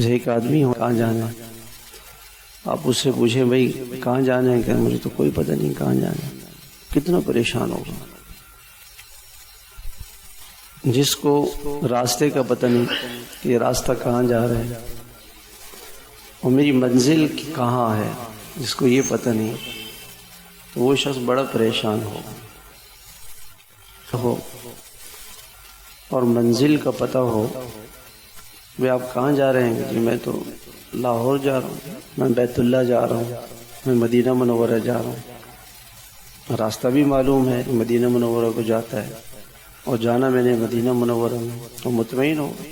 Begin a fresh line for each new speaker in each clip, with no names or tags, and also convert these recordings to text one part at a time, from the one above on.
جیسے ایک آدمی ہو کہاں جانا ہے، آپ اس سے پوچھیں بھائی کہاں جانا ہے، کہ مجھے تو کوئی پتہ نہیں کہاں جانا ہے، کتنا پریشان ہوگا۔ جس کو راستے کا پتہ نہیں کہ یہ راستہ کہاں جا رہا ہے اور میری منزل کہاں ہے، جس کو یہ پتہ نہیں، تو وہ شخص بڑا پریشان ہو۔ اور منزل کا پتہ ہو، وہ آپ کہاں جا رہے ہیں؟ جی میں تو لاہور جا رہا ہوں، میں بیت اللہ جا رہا ہوں، میں مدینہ منورہ جا رہا ہوں۔ راستہ بھی معلوم ہے کہ مدینہ منورہ کو جاتا ہے، اور جانا میں نے مدینہ منورہ میں، تو مطمئن ہوگا،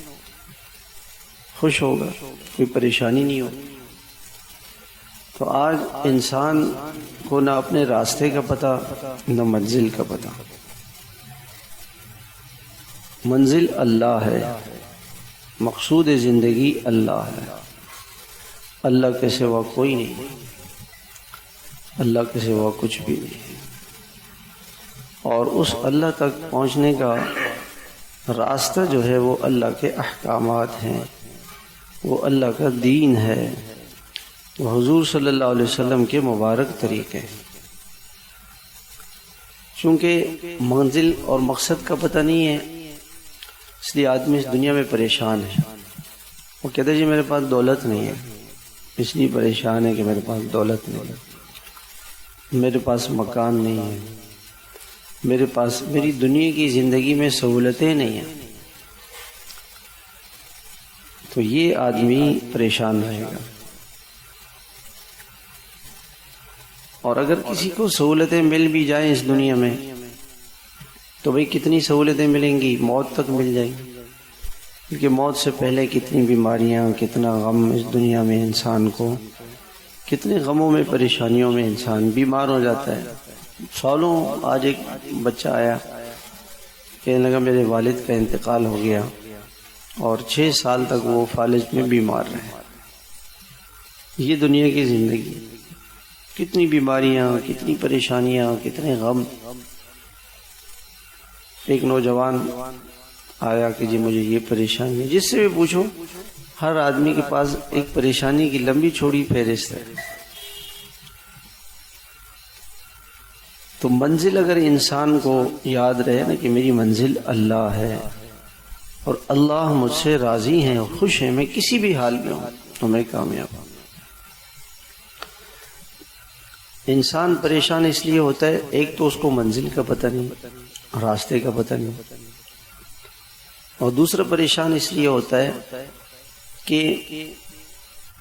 خوش ہوگا، کوئی پریشانی نہیں ہوگی۔ تو آج انسان کو نہ اپنے راستے کا پتہ نہ منزل کا پتہ۔ منزل اللہ ہے، مقصود زندگی اللہ ہے، اللہ کے سوا کوئی نہیں، اللہ کے سوا کچھ بھی نہیں۔ اور اس اللہ تک پہنچنے کا راستہ جو ہے وہ اللہ کے احکامات ہیں، وہ اللہ کا دین ہے، وہ حضور صلی اللہ علیہ وسلم کے مبارک طریقے ہیں۔ چونکہ منزل اور مقصد کا پتہ نہیں ہے، اس لیے آدمی اس دنیا میں پریشان ہے۔ وہ کہتے ہیں جی میرے پاس دولت نہیں ہے، اس لیے پریشان ہے کہ میرے پاس دولت نہیں ہے، میرے پاس مکان نہیں ہے، میرے پاس میری دنیا کی زندگی میں سہولتیں نہیں ہیں، تو یہ آدمی پریشان رہے گا۔ اور اگر کسی کو سہولتیں مل بھی جائیں اس دنیا میں، تو بھئی کتنی سہولتیں ملیں گی؟ موت تک مل جائیں گی، کیونکہ موت سے پہلے کتنی بیماریاں، کتنا غم اس دنیا میں انسان کو، کتنے غموں میں، پریشانیوں میں انسان بیمار ہو جاتا ہے۔ سالوں آج ایک بچہ آیا، کہنے لگا میرے والد کا انتقال ہو گیا، اور 6 سال تک وہ فالج میں بیمار رہے۔ یہ دنیا کی زندگی، کتنی بیماریاں، کتنی پریشانیاں، کتنے غم۔ ایک نوجوان آیا کہ جی مجھے یہ پریشانی ہے، جس سے بھی پوچھو ہر آدمی کے پاس ایک پریشانی کی لمبی چوڑی فہرست ہے۔ تو منزل اگر انسان کو یاد رہے نا کہ میری منزل اللہ ہے، اور اللہ مجھ سے راضی ہیں اور خوش ہیں، میں کسی بھی حال میں ہوں تو میں کامیاب ہوں۔ انسان پریشان اس لیے ہوتا ہے، ایک تو اس کو منزل کا پتہ نہیں، راستے کا پتہ نہیں، اور دوسرا پریشان اس لیے ہوتا ہے کہ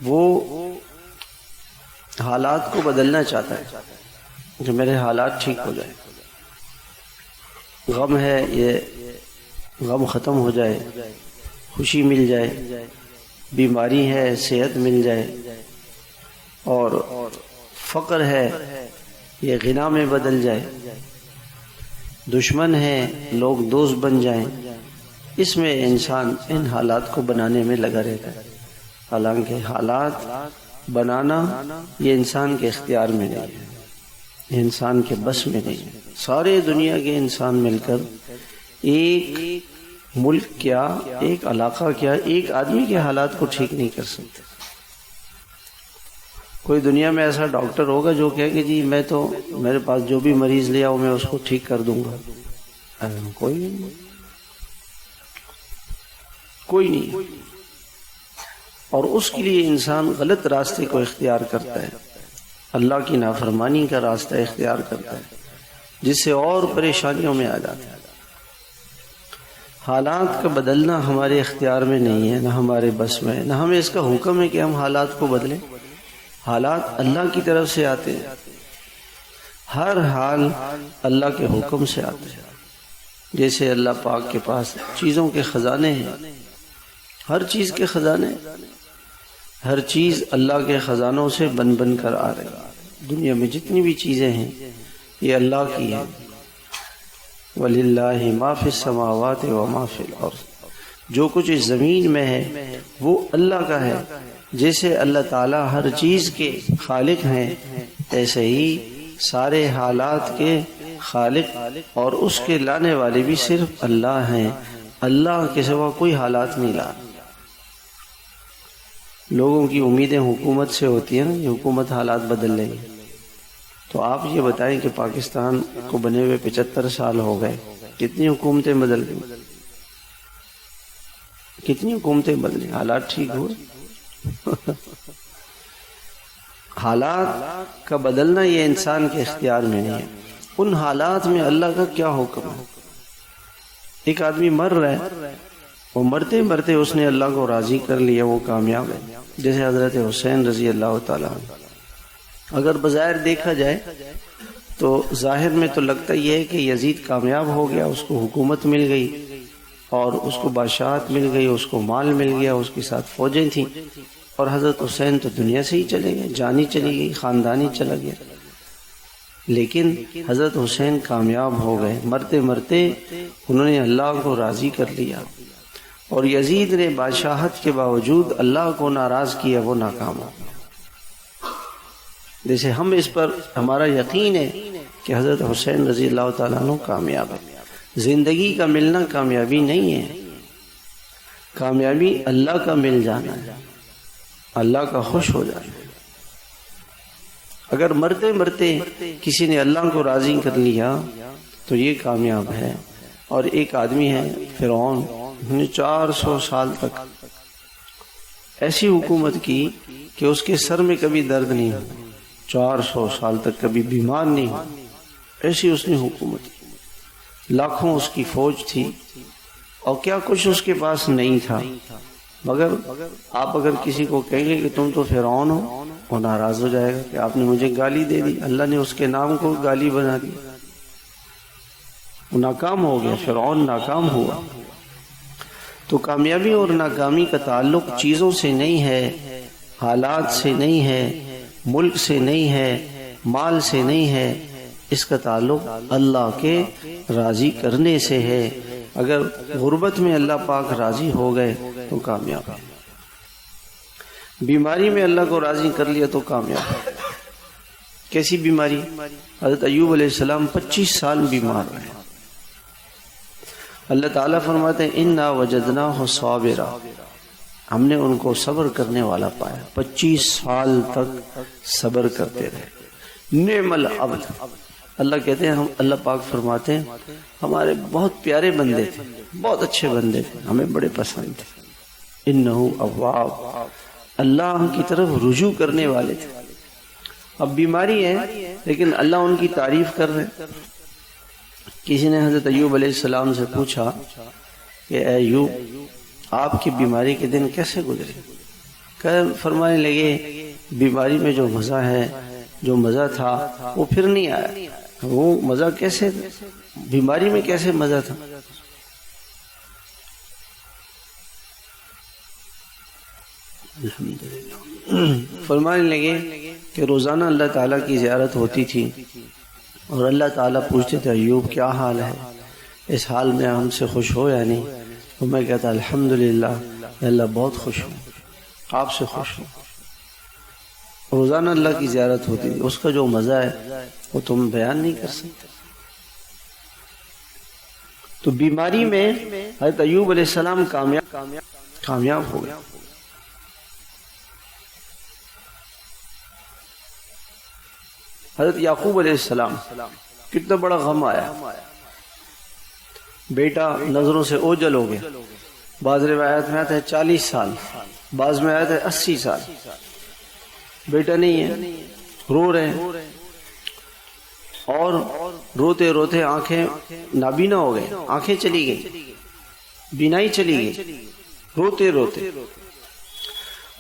وہ حالات کو بدلنا چاہتا ہے کہ میرے حالات ٹھیک ہو جائے، غم ہے یہ غم ختم ہو جائے، خوشی مل جائے، بیماری ہے صحت مل جائے، اور فقر ہے یہ غنا میں بدل جائے، دشمن ہے لوگ دوست بن جائیں۔ اس میں انسان ان حالات کو بنانے میں لگا رہتا ہے، حالانکہ حالات بنانا یہ انسان کے اختیار میں نہیں ہے، یہ انسان کے بس میں نہیں ہے۔ سارے دنیا کے انسان مل کر ایک ملک کیا، ایک علاقہ کیا، ایک آدمی کے حالات کو ٹھیک نہیں کر سکتے۔ کوئی دنیا میں ایسا ڈاکٹر ہوگا جو کہے کہ جی میں تو میرے پاس جو بھی مریض لے آؤ میں اس کو ٹھیک کر دوں گا؟ کوئی نہیں، کوئی نہیں۔ اور اس کے لیے انسان غلط راستے کو اختیار کرتا ہے، اللہ کی نافرمانی کا راستہ اختیار کرتا ہے، جس سے اور پریشانیوں میں آ جاتا ہے۔ حالات کا بدلنا ہمارے اختیار میں نہیں ہے، نہ ہمارے بس میں، نہ ہمیں اس کا حکم ہے کہ ہم حالات کو بدلیں۔ حالات اللہ کی طرف سے آتے ہیں، ہر حال اللہ کے حکم سے آتے ہیں۔ جیسے اللہ پاک کے پاس چیزوں کے خزانے ہیں، ہر چیز کے خزانے، ہر چیز اللہ کے خزانوں سے بن بن کر آ رہی ہے۔ دنیا میں جتنی بھی چیزیں ہیں یہ اللہ کی ہیں۔ وَلِلَّهِ مَا فِي السَّمَاوَاتِ وَمَا فِي الْأَرْضِ، جو کچھ اس زمین میں ہے وہ اللہ کا ہے۔ جیسے اللہ تعالیٰ ہر چیز کے خالق ہیں، ایسے ہی سارے حالات کے خالق اور اس کے لانے والے بھی صرف اللہ ہیں۔ اللہ کے سوا کوئی حالات نہیں لا۔ لوگوں کی امیدیں حکومت سے ہوتی ہیں نا، یہ حکومت حالات بدل رہی ہے. تو آپ یہ بتائیں کہ پاکستان کو بنے ہوئے 75 سال ہو گئے، کتنی حکومتیں بدل گئی، کتنی حکومتیں بدلی، حالات ٹھیک ہوئے؟ حالات کا بدلنا یہ انسان کے اختیار میں نہیں ہے. ان حالات میں اللہ کا کیا حکم ہے؟ ایک آدمی مر رہا ہے، وہ مرتے مرتے اس نے اللہ کو راضی کر لیا، وہ کامیاب ہے. جیسے حضرت حسین رضی اللہ تعالیٰ عنہ. اگر بظاہر دیکھا جائے تو ظاہر میں تو لگتا یہ ہے کہ یزید کامیاب ہو گیا، اس کو حکومت مل گئی اور اس کو بادشاہت مل گئی، اس کو مال مل گیا، اس کے ساتھ فوجیں تھیں، اور حضرت حسین تو دنیا سے ہی چلے گئے، جان ہی چلی گئی، خاندان ہی چلا گیا. لیکن حضرت حسین کامیاب ہو گئے، مرتے مرتے انہوں نے اللہ کو راضی کر لیا، اور یزید نے بادشاہت کے باوجود اللہ کو ناراض کیا، وہ ناکام ہو گیا. جیسے ہم اس پر ہمارا یقین ہے کہ حضرت حسین رضی اللہ تعالیٰ عنہ کامیاب ہے. زندگی کا ملنا کامیابی نہیں ہے، کامیابی اللہ کا مل جانا ہے، اللہ کا خوش ہو جانا ہے. اگر مرتے مرتے کسی نے اللہ کو راضی کر لیا تو یہ کامیاب ہے. اور ایک آدمی ہے فرعون، انہوں نے 400 سال تک ایسی حکومت کی کہ اس کے سر میں کبھی درد نہیں ہوا، 400 سال تک کبھی بیمار نہیں ہوا، ایسی اس نے حکومت کی. لاکھوں اس کی فوج تھی اور کیا کچھ اس کے پاس نہیں تھا. مگر آپ اگر کسی کو کہیں گے کہ تم تو فرعون ہو، وہ ناراض ہو جائے گا کہ آپ نے مجھے گالی دے دی. اللہ نے اس کے نام کو گالی بنا دی، وہ ناکام ہو گیا، فرعون ناکام ہوا. تو کامیابی اور ناکامی کا تعلق چیزوں سے نہیں ہے، حالات سے نہیں ہے، ملک سے نہیں ہے، مال سے نہیں ہے، اس کا تعلق اللہ کے راضی کرنے سے ہے. اگر غربت میں اللہ پاک راضی ہو گئے تو کامیاب ہے، بیماری میں اللہ کو راضی کر لیا تو کامیاب ہے. کیسی بیماری؟ حضرت ایوب علیہ السلام 25 سال بیمار رہے. اللہ تعالیٰ فرماتے ہیں اِنَّا وَجَدْنَاهُ صَابِرًا، ہم نے ان کو صبر کرنے والا پایا. 25 سال تک صبر کرتے رہے. نعم العبد، اللہ کہتے ہیں، ہم اللہ پاک فرماتے ہیں ہمارے بہت پیارے بندے تھے، بہت اچھے بندے تھے، ہمیں بڑے پسند تھے. انہ اواب، اللہ کی طرف رجوع کرنے والے تھے. اب بیماری ہے لیکن اللہ ان کی تعریف کر رہے. کسی نے حضرت ایوب علیہ السلام سے پوچھا کہ اے ایوب، آپ کی بیماری کے دن کیسے گزرے؟ فرمانے لگے بیماری میں جو مزہ ہے، جو مزہ تھا وہ پھر نہیں آیا. وہ مزہ کیسے، بیماری میں کیسے مزہ تھا؟ فرمانے لگے کہ روزانہ اللہ تعالیٰ کی زیارت ہوتی تھی اور اللہ تعالیٰ پوچھتے تھے ایوب کیا حال ہے، اس حال میں ہم سے خوش ہو یا نہیں؟ تو میں کہتا الحمدللہ اللہ بہت خوش ہوں، آپ سے خوش ہوں. روزانہ اللہ کی زیارت ہوتی تھی، اس کا جو مزہ ہے وہ تم بیان نہیں کر سکتے. تو بیماری میں حضرت ایوب علیہ السلام کامیاب ہو گئے. حضرت یعقوب علیہ السلام کتنا بڑا غم آیا، بیٹا نظروں سے اوجھل ہو گیا. بعض روایات میں آتا ہے 40 سال، بعض میں آتا ہے 80 سال بیٹا نہیں ہے. رو رہے ہیں اور روتے روتے آنکھیں نابینا ہو گئے، آنکھیں چلی گئی، بینائی چلی گئی، روتے روتے.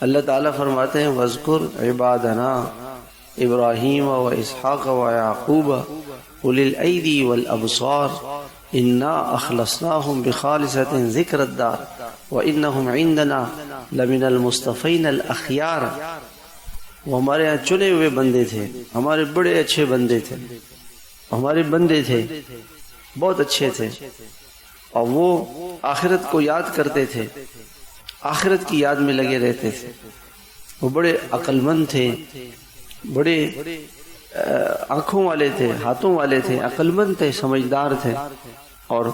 اللہ تعالیٰ فرماتے ہیں وَاذْكُرْ عِبَادَنَا ابراہیم و اسحاق و یعقوب اولی الایدی والابصار انا اخلصناہم بخالصۃ ذکر الدار وانہم عندنا لمن المصطفین الاخیار. وہ ہمارے یہاں چنے ہوئے بندے تھے، ہمارے بڑے اچھے بندے تھے، ہمارے بندے تھے، بہت اچھے تھے، اور وہ آخرت کو یاد کرتے تھے، آخرت کی یاد میں لگے رہتے تھے. وہ بڑے عقل مند تھے، بڑے آنکھوں والے تھے، ہاتھوں والے تھے، عقل مند تھے، سمجھدار تھے. اور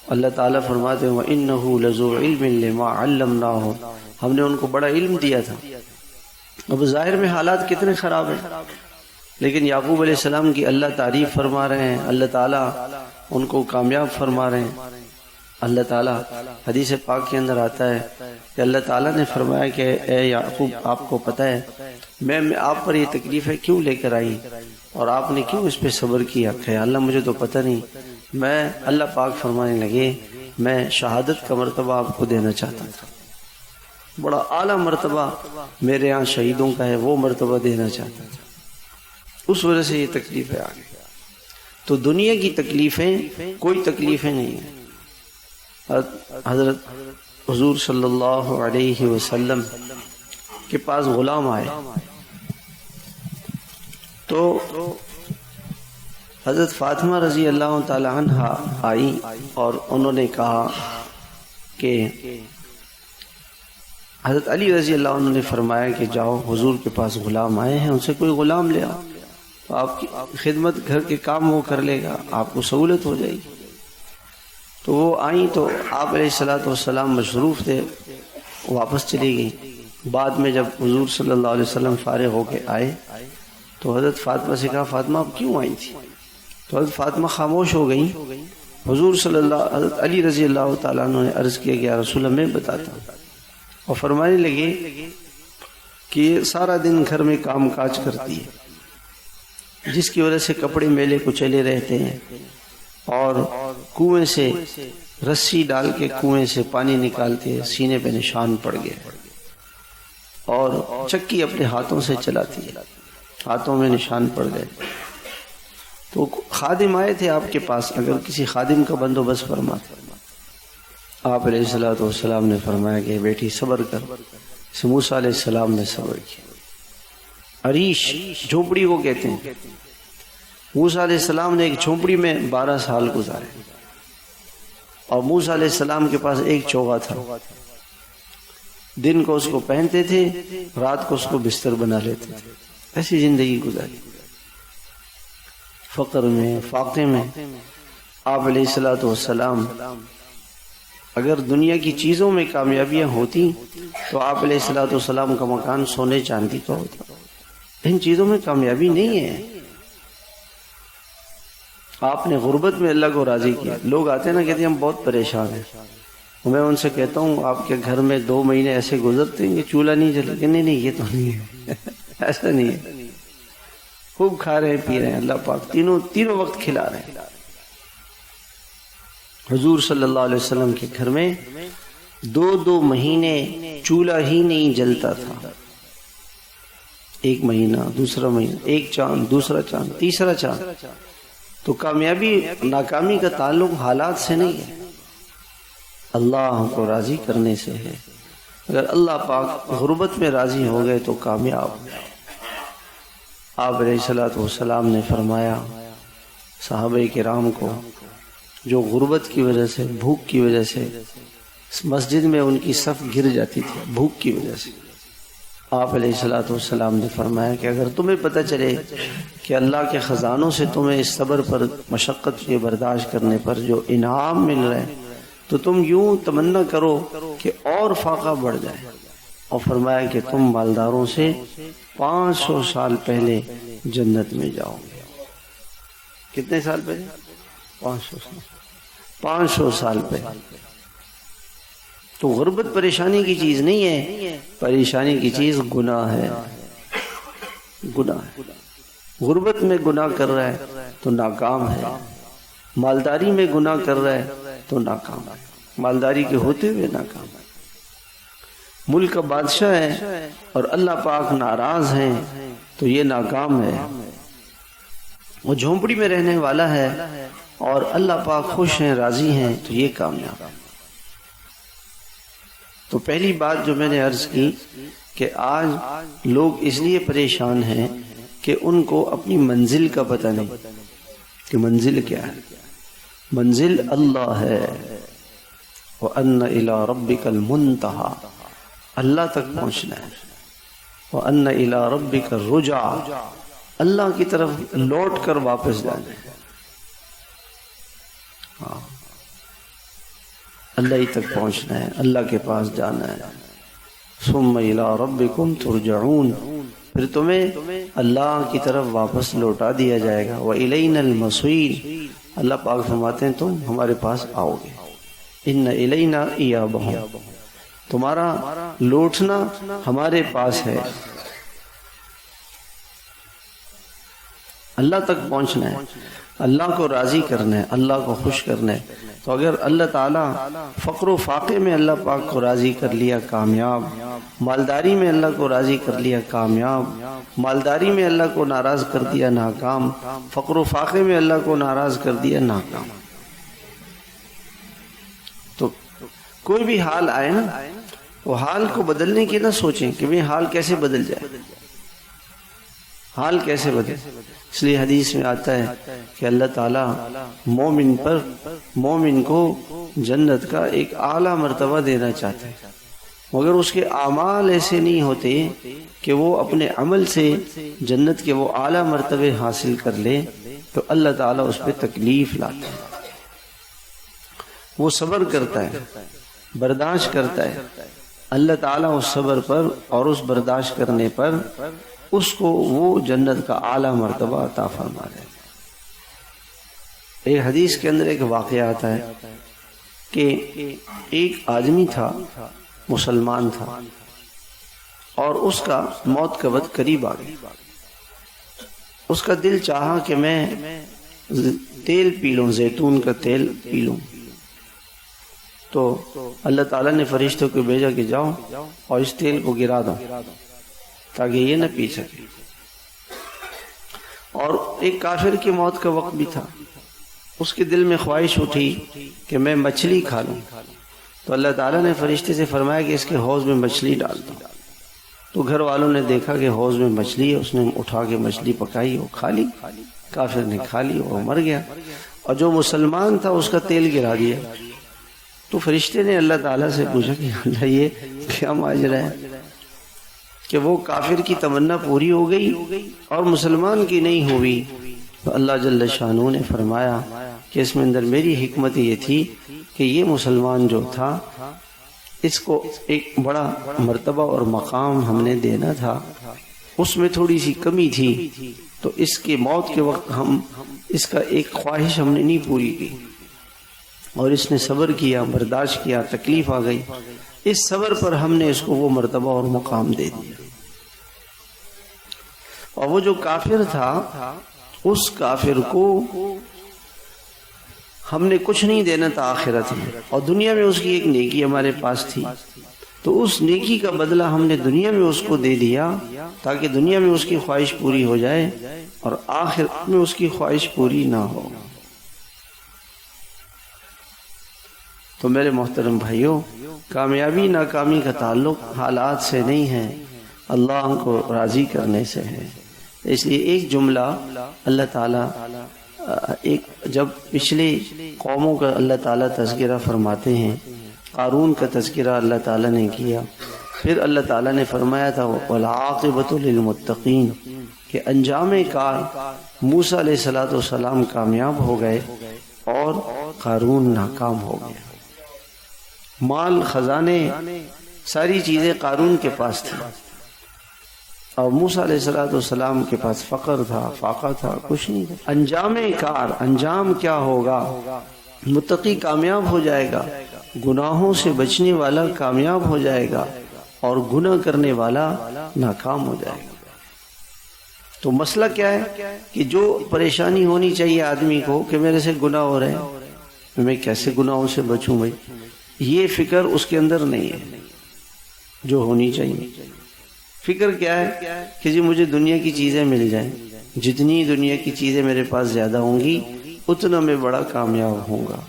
اللہ تعالیٰ فرماتے ہیں وَإِنَّهُ لَذُو عِلْمٍ لِمَا عَلَّمْنَاهُ ہم نے ان کو بڑا علم دیا تھا. اب ظاہر میں حالات کتنے خراب ہیں، لیکن یعقوب علیہ السلام کی اللہ تعریف فرما رہے ہیں، اللہ تعالیٰ ان کو کامیاب فرما رہے ہیں. اللہ تعالیٰ حدیث پاک کے اندر آتا ہے کہ اللہ تعالیٰ نے فرمایا کہ اے یعقوب، آپ کو پتہ ہے میں آپ پر یہ تکلیفیں کیوں لے کر آئی اور آپ نے کیوں اس پہ صبر کیا؟ کہ اللہ مجھے تو پتہ نہیں. میں اللہ پاک فرمانے لگے میں شہادت کا مرتبہ آپ کو دینا چاہتا تھا، بڑا اعلیٰ مرتبہ میرے ہاں شہیدوں کا ہے، وہ مرتبہ دینا چاہتا تھا، اس وجہ سے یہ تکلیفیں آ گئی. تو دنیا کی تکلیفیں کوئی تکلیفیں نہیں ہیں. حضرت حضور صلی اللہ علیہ وسلم کے پاس غلام آئے تو حضرت فاطمہ رضی اللہ تعالی عنہ آئی اور انہوں نے کہا کہ حضرت علی رضی اللہ عنہ نے فرمایا کہ جاؤ حضور کے پاس غلام آئے ہیں، ان سے کوئی غلام لے آؤ تو آپ کی خدمت گھر کے کام وہ کر لے گا، آپ کو سہولت ہو جائے گی. تو وہ آئیں تو آپ علیہ الصلوۃ والسلام مصروف تھے، واپس چلی گئی. بعد میں جب حضور صلی اللہ علیہ وسلم فارغ ہو کے آئے تو حضرت فاطمہ سے کہا فاطمہ آپ کیوں آئی تھی؟ تو حضرت فاطمہ خاموش ہو گئی. حضور صلی اللہ حضرت علی رضی اللہ تعالیٰ عنہ نے عرض کیا کہ یا رسول اللہ میں بتاتا ہوں، اور فرمانے لگے کہ یہ سارا دن گھر میں کام کاج کرتی ہے جس کی وجہ سے کپڑے میلے کچیلے رہتے ہیں، اور کنویں سے رسی ڈال کے کنویں سے پانی نکالتے ہیں، سینے پہ نشان پڑ گئے، اور چکی اپنے ہاتھوں سے چلاتی ہے، ہاتھوں میں نشان پڑ گئے. تو خادم آئے تھے آپ کے پاس، اگر کسی خادم کا بندوبست فرماتے. آپ علیہ الصلوۃ والسلام نے فرمایا کہ بیٹی صبر کر. موسیٰ علیہ السلام نے صبر کیا. عریش جھونپڑی کو کہتے ہیں. موسیٰ علیہ السلام نے ایک جھونپڑی میں 12 سال گزارے، اور موسیٰ علیہ السلام کے پاس ایک چوغا تھا. دن کو اس کو پہنتے تھے، رات کو اس کو بستر بنا لیتے تھے. ایسی زندگی گزاری، فقر میں فاقے میں. آپ علیہ الصلوۃ والسلام اگر دنیا کی چیزوں میں کامیابیاں ہوتی تو آپ علیہ الصلوۃ والسلام کا مکان سونے چاندی کا ہوتا. ان چیزوں میں کامیابی نہیں ہے. آپ نے غربت میں اللہ کو راضی کیا. لوگ آتے ہیں نا، کہتے ہیں ہم بہت پریشان ہیں. میں ان سے کہتا ہوں آپ کے گھر میں 2 مہینے ایسے گزرتے ہیں کہ چولہا نہیں جلے کہ نہیں یہ تو نہیں ہے. ایسا نہیں ہے، خوب کھا رہے ہیں پی رہے ہیں، اللہ پاک تینوں وقت کھلا رہے ہیں. حضور صلی اللہ علیہ وسلم کے گھر میں 2 مہینے چولہا ہی نہیں جلتا تھا. 1 مہینہ، دوسرا مہینہ، ایک چاند، دوسرا چاند، تیسرا چاند. تو کامیابی ناکامی کا تعلق حالات سے نہیں ہے، اللہ کو راضی کرنے سے ہے. اگر اللہ پاک غربت میں راضی ہو گئے تو کامیاب. آپ علیہ الصلوۃ والسلام نے فرمایا صحابہ کرام کو جو غربت کی وجہ سے، بھوک کی وجہ سے مسجد میں ان کی صف گر جاتی تھی بھوک کی وجہ سے، آپ علیہ الصلوۃ والسلام نے فرمایا کہ اگر تمہیں پتہ چلے کہ اللہ کے خزانوں سے تمہیں اس صبر پر، مشقت کے برداشت کرنے پر جو انعام مل رہا ہے، تو تم یوں تمنا کرو کہ اور فاقہ بڑھ جائے. اور فرمایا کہ تم مالداروں سے 500 سال پہلے جنت میں جاؤ گے. کتنے سال پہلے؟ 500 سال پہلے. تو غربت پریشانی کی چیز نہیں ہے، پریشانی کی چیز گناہ ہے. گناہ ہے. غربت میں گناہ کر رہا ہے تو ناکام ہے، مالداری میں گناہ کر رہا ہے تو ناکام ہے، مالداری کے ہوتے ہوئے ناکام ہے. ملک کا بادشاہ ہے اور اللہ پاک ناراض ہیں تو یہ ناکام ہے. وہ جھونپڑی میں رہنے والا ہے اور اللہ پاک خوش ہیں، راضی ہیں تو یہ کامیاب. تو پہلی بات جو میں نے عرض کی کہ آج لوگ اس لیے پریشان ہیں کہ ان کو اپنی منزل کا پتہ نہیں کہ منزل کیا ہے. منزل اللہ ہے. وَأَنَّ إِلَىٰ رَبِّكَ الْمُنْتَهَىٰ، اللہ تک پہنچنا ہے. وَأَنَّ إِلَىٰ رَبِّكَ الرُّجْعَىٰ، اللہ کی طرف لوٹ کر واپس جانا ہے. اللہ ہی تک پہنچنا ہے، اللہ کے پاس جانا ہے. ثم الی ربکم ترجعون، پھر تمہیں اللہ کی طرف واپس لوٹا دیا جائے گا۔ وَإِلَيْنَا الْمَصِيرُ، اللہ پاک فرماتے ہیں تم ہمارے پاس آؤ گے۔ إِنَّ إِلَيْنَا إِيَابَهُمْ، تمہارا لوٹنا ہمارے پاس ہے، اللہ تک پہنچنا ہے، اللہ کو راضی کرنا ہے، اللہ کو خوش کرنا ہے۔ تو اگر اللہ تعالیٰ فقر و فاقے میں اللہ پاک کو راضی کر لیا کامیاب، مالداری میں اللہ کو راضی کر لیا کامیاب، مالداری میں اللہ کو ناراض کر دیا ناکام، فقر و فاقے میں اللہ کو ناراض کر دیا ناکام۔ تو کوئی بھی حال آئے نا، وہ حال کو بدلنے کی نہ سوچیں کہ بھئی حال کیسے بدل جائے، حال کیسے بدلے۔ اس لیے حدیث میں آتا ہے کہ اللہ تعالیٰ مومن کو جنت کا ایک اعلیٰ مرتبہ دینا چاہتا ہے، مگر اس کے اعمال ایسے نہیں ہوتے کہ وہ اپنے عمل سے جنت کے وہ اعلیٰ مرتبے حاصل کر لے، تو اللہ تعالیٰ اس پہ تکلیف لاتا ہے، وہ صبر کرتا ہے، برداشت کرتا ہے۔ اللہ تعالیٰ اس صبر پر اور اس برداشت کرنے پر اس کو وہ جنت کا اعلیٰ مرتبہ عطا فرما دے۔ ایک حدیث کے اندر ایک واقعہ آتا ہے کہ ایک آدمی تھا، مسلمان تھا، اور اس کا موت کا وقت قریب آ گیا۔ اس کا دل چاہا کہ میں تیل پی لوں، زیتون کا تیل پی لوں۔ تو اللہ تعالیٰ نے فرشتوں کو بھیجا کہ جاؤ اور اس تیل کو گرا دو تاکہ یہ نہ پی سکے۔ اور ایک کافر کی موت کا وقت بھی تھا، اس کے دل میں خواہش اٹھی کہ میں مچھلی کھا لوں۔ تو اللہ تعالیٰ نے فرشتے سے فرمایا کہ اس کے حوض میں مچھلی ڈال دو۔ تو گھر والوں نے دیکھا کہ حوض میں مچھلی ہے، اس نے اٹھا کے مچھلی پکائی اور کھا لی، کافر نے کھا لی اور مر گیا، اور جو مسلمان تھا اس کا تیل گرا دیا۔ تو فرشتے نے اللہ تعالیٰ سے پوچھا کہ اللہ یہ کیا ماجرا ہے کہ وہ کافر کی تمنا پوری ہو گئی اور مسلمان کی نہیں ہوئی؟ تو اللہ جل شانہ نے فرمایا کہ اس میں اندر میری حکمت یہ تھی کہ یہ مسلمان جو تھا اس کو ایک بڑا مرتبہ اور مقام ہم نے دینا تھا، اس میں تھوڑی سی کمی تھی، تو اس کی موت کے وقت ہم اس کا ایک خواہش ہم نے نہیں پوری کی، اور اس نے صبر کیا، برداشت کیا، تکلیف آ گئی، اس صبر پر ہم نے اس کو وہ مرتبہ اور مقام دے دیا۔ اور وہ جو کافر تھا، اس کافر کو ہم نے کچھ نہیں دینا تھا آخرت میں، اور دنیا میں اس کی ایک نیکی ہمارے پاس تھی، تو اس نیکی کا بدلہ ہم نے دنیا میں اس کو دے دیا تاکہ دنیا میں اس کی خواہش پوری ہو جائے اور آخرت میں اس کی خواہش پوری نہ ہو۔ تو میرے محترم بھائیوں، کامیابی ناکامی کا تعلق حالات سے نہیں ہے، اللہ کو راضی کرنے سے ہے۔ اس لیے ایک جملہ اللہ تعالیٰ جب پچھلے قوموں کا اللہ تعالیٰ تذکرہ فرماتے ہیں، قارون کا تذکرہ اللہ تعالیٰ نے کیا، پھر اللہ تعالیٰ نے فرمایا تھا وَالْعَاقِبَةُ لِلْمُتَّقِينَ کہ انجام کار موسیٰ علیہ السلام کامیاب ہو گئے اور قارون ناکام ہو گیا۔ مال، خزانے، ساری چیزیں قارون کے پاس تھی، اور موسیٰ علیہ السلام کے پاس فقر تھا، فاقہ تھا، کچھ نہیں تھا۔ انجام کار، انجام کیا ہوگا؟ متقی کامیاب ہو جائے گا، گناہوں سے بچنے والا کامیاب ہو جائے گا، اور گناہ کرنے والا ناکام ہو جائے گا۔ تو مسئلہ کیا ہے کہ جو پریشانی ہونی چاہیے آدمی کو کہ میرے سے گناہ ہو رہے ہیں، میں کیسے گناہوں سے بچوں بھائی، یہ فکر اس کے اندر نہیں ہے جو ہونی چاہیے۔ فکر کیا ہے کہ جی مجھے دنیا کی چیزیں مل جائیں، جتنی دنیا کی چیزیں میرے پاس زیادہ ہوں گی اتنا میں بڑا کامیاب ہوں گا۔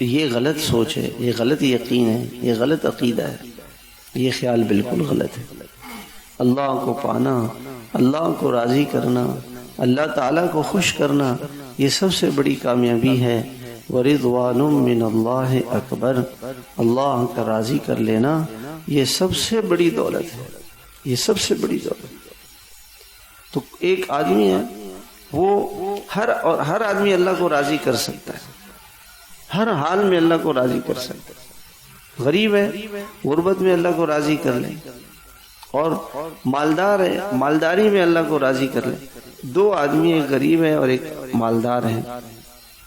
یہ غلط سوچ ہے، یہ غلط یقین ہے، یہ غلط عقیدہ ہے، یہ خیال بالکل غلط ہے۔ اللہ کو پانا، اللہ کو راضی کرنا، اللہ تعالیٰ کو خوش کرنا، یہ سب سے بڑی کامیابی ہے۔ وَرِضْوَانٌ مِّنَ اللَّهِ أَكْبَرُ، اللہ کا راضی کر لینا یہ سب سے بڑی دولت ہے، یہ سب سے بڑی دولت۔ تو ایک آدمی ہے وہ ہر آدمی اللہ کو راضی کر سکتا ہے، ہر حال میں اللہ کو راضی کر سکتا ہے۔ غریب ہے غربت میں اللہ کو راضی کر لے، اور مالدار ہے مالداری میں اللہ کو راضی کر لے. دو آدمی، ایک غریب ہے اور ایک مالدار ہے،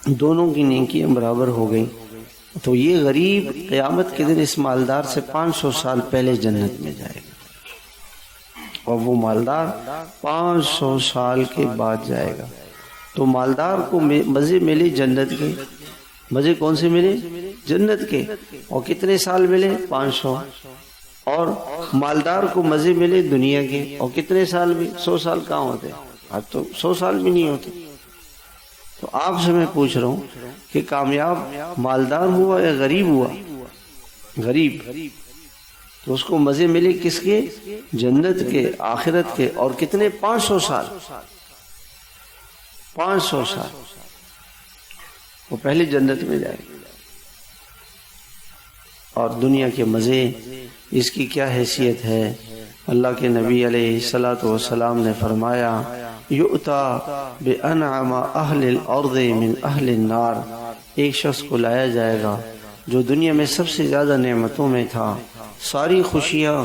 دونوں کی نیکیاں برابر ہو گئی، تو یہ غریب قیامت کے دن اس مالدار سے 500 سال پہلے جنت میں جائے گا، اور وہ مالدار 500 سال کے بعد جائے گا. تو مالدار کو مزے ملے جنت کے. مزے کون سے ملے؟ جنت کے. اور کتنے سال ملے؟ 500. اور مالدار کو مزے ملے دنیا کے، اور کتنے سال بھی؟ 100 سال کہاں ہوتے؟ اب تو 100 سال بھی نہیں ہوتے. تو آپ سے میں پوچھ رہا ہوں کہ کامیاب مالدار ہوا یا غریب ہوا؟ غریب. تو اس کو مزے ملے کس کے؟ جنت کے، آخرت کے. اور کتنے؟ 500 سال. 500 سال وہ پہلے جنت میں جائے گا. اور دنیا کے مزے، اس کی کیا حیثیت ہے؟ اللہ کے نبی علیہ الصلوۃ والسلام نے فرمایا یؤتا بانعم اہل الارض من اہل النار. ایک شخص کو لایا جائے گا جو دنیا میں سب سے زیادہ نعمتوں میں تھا، ساری خوشیاں،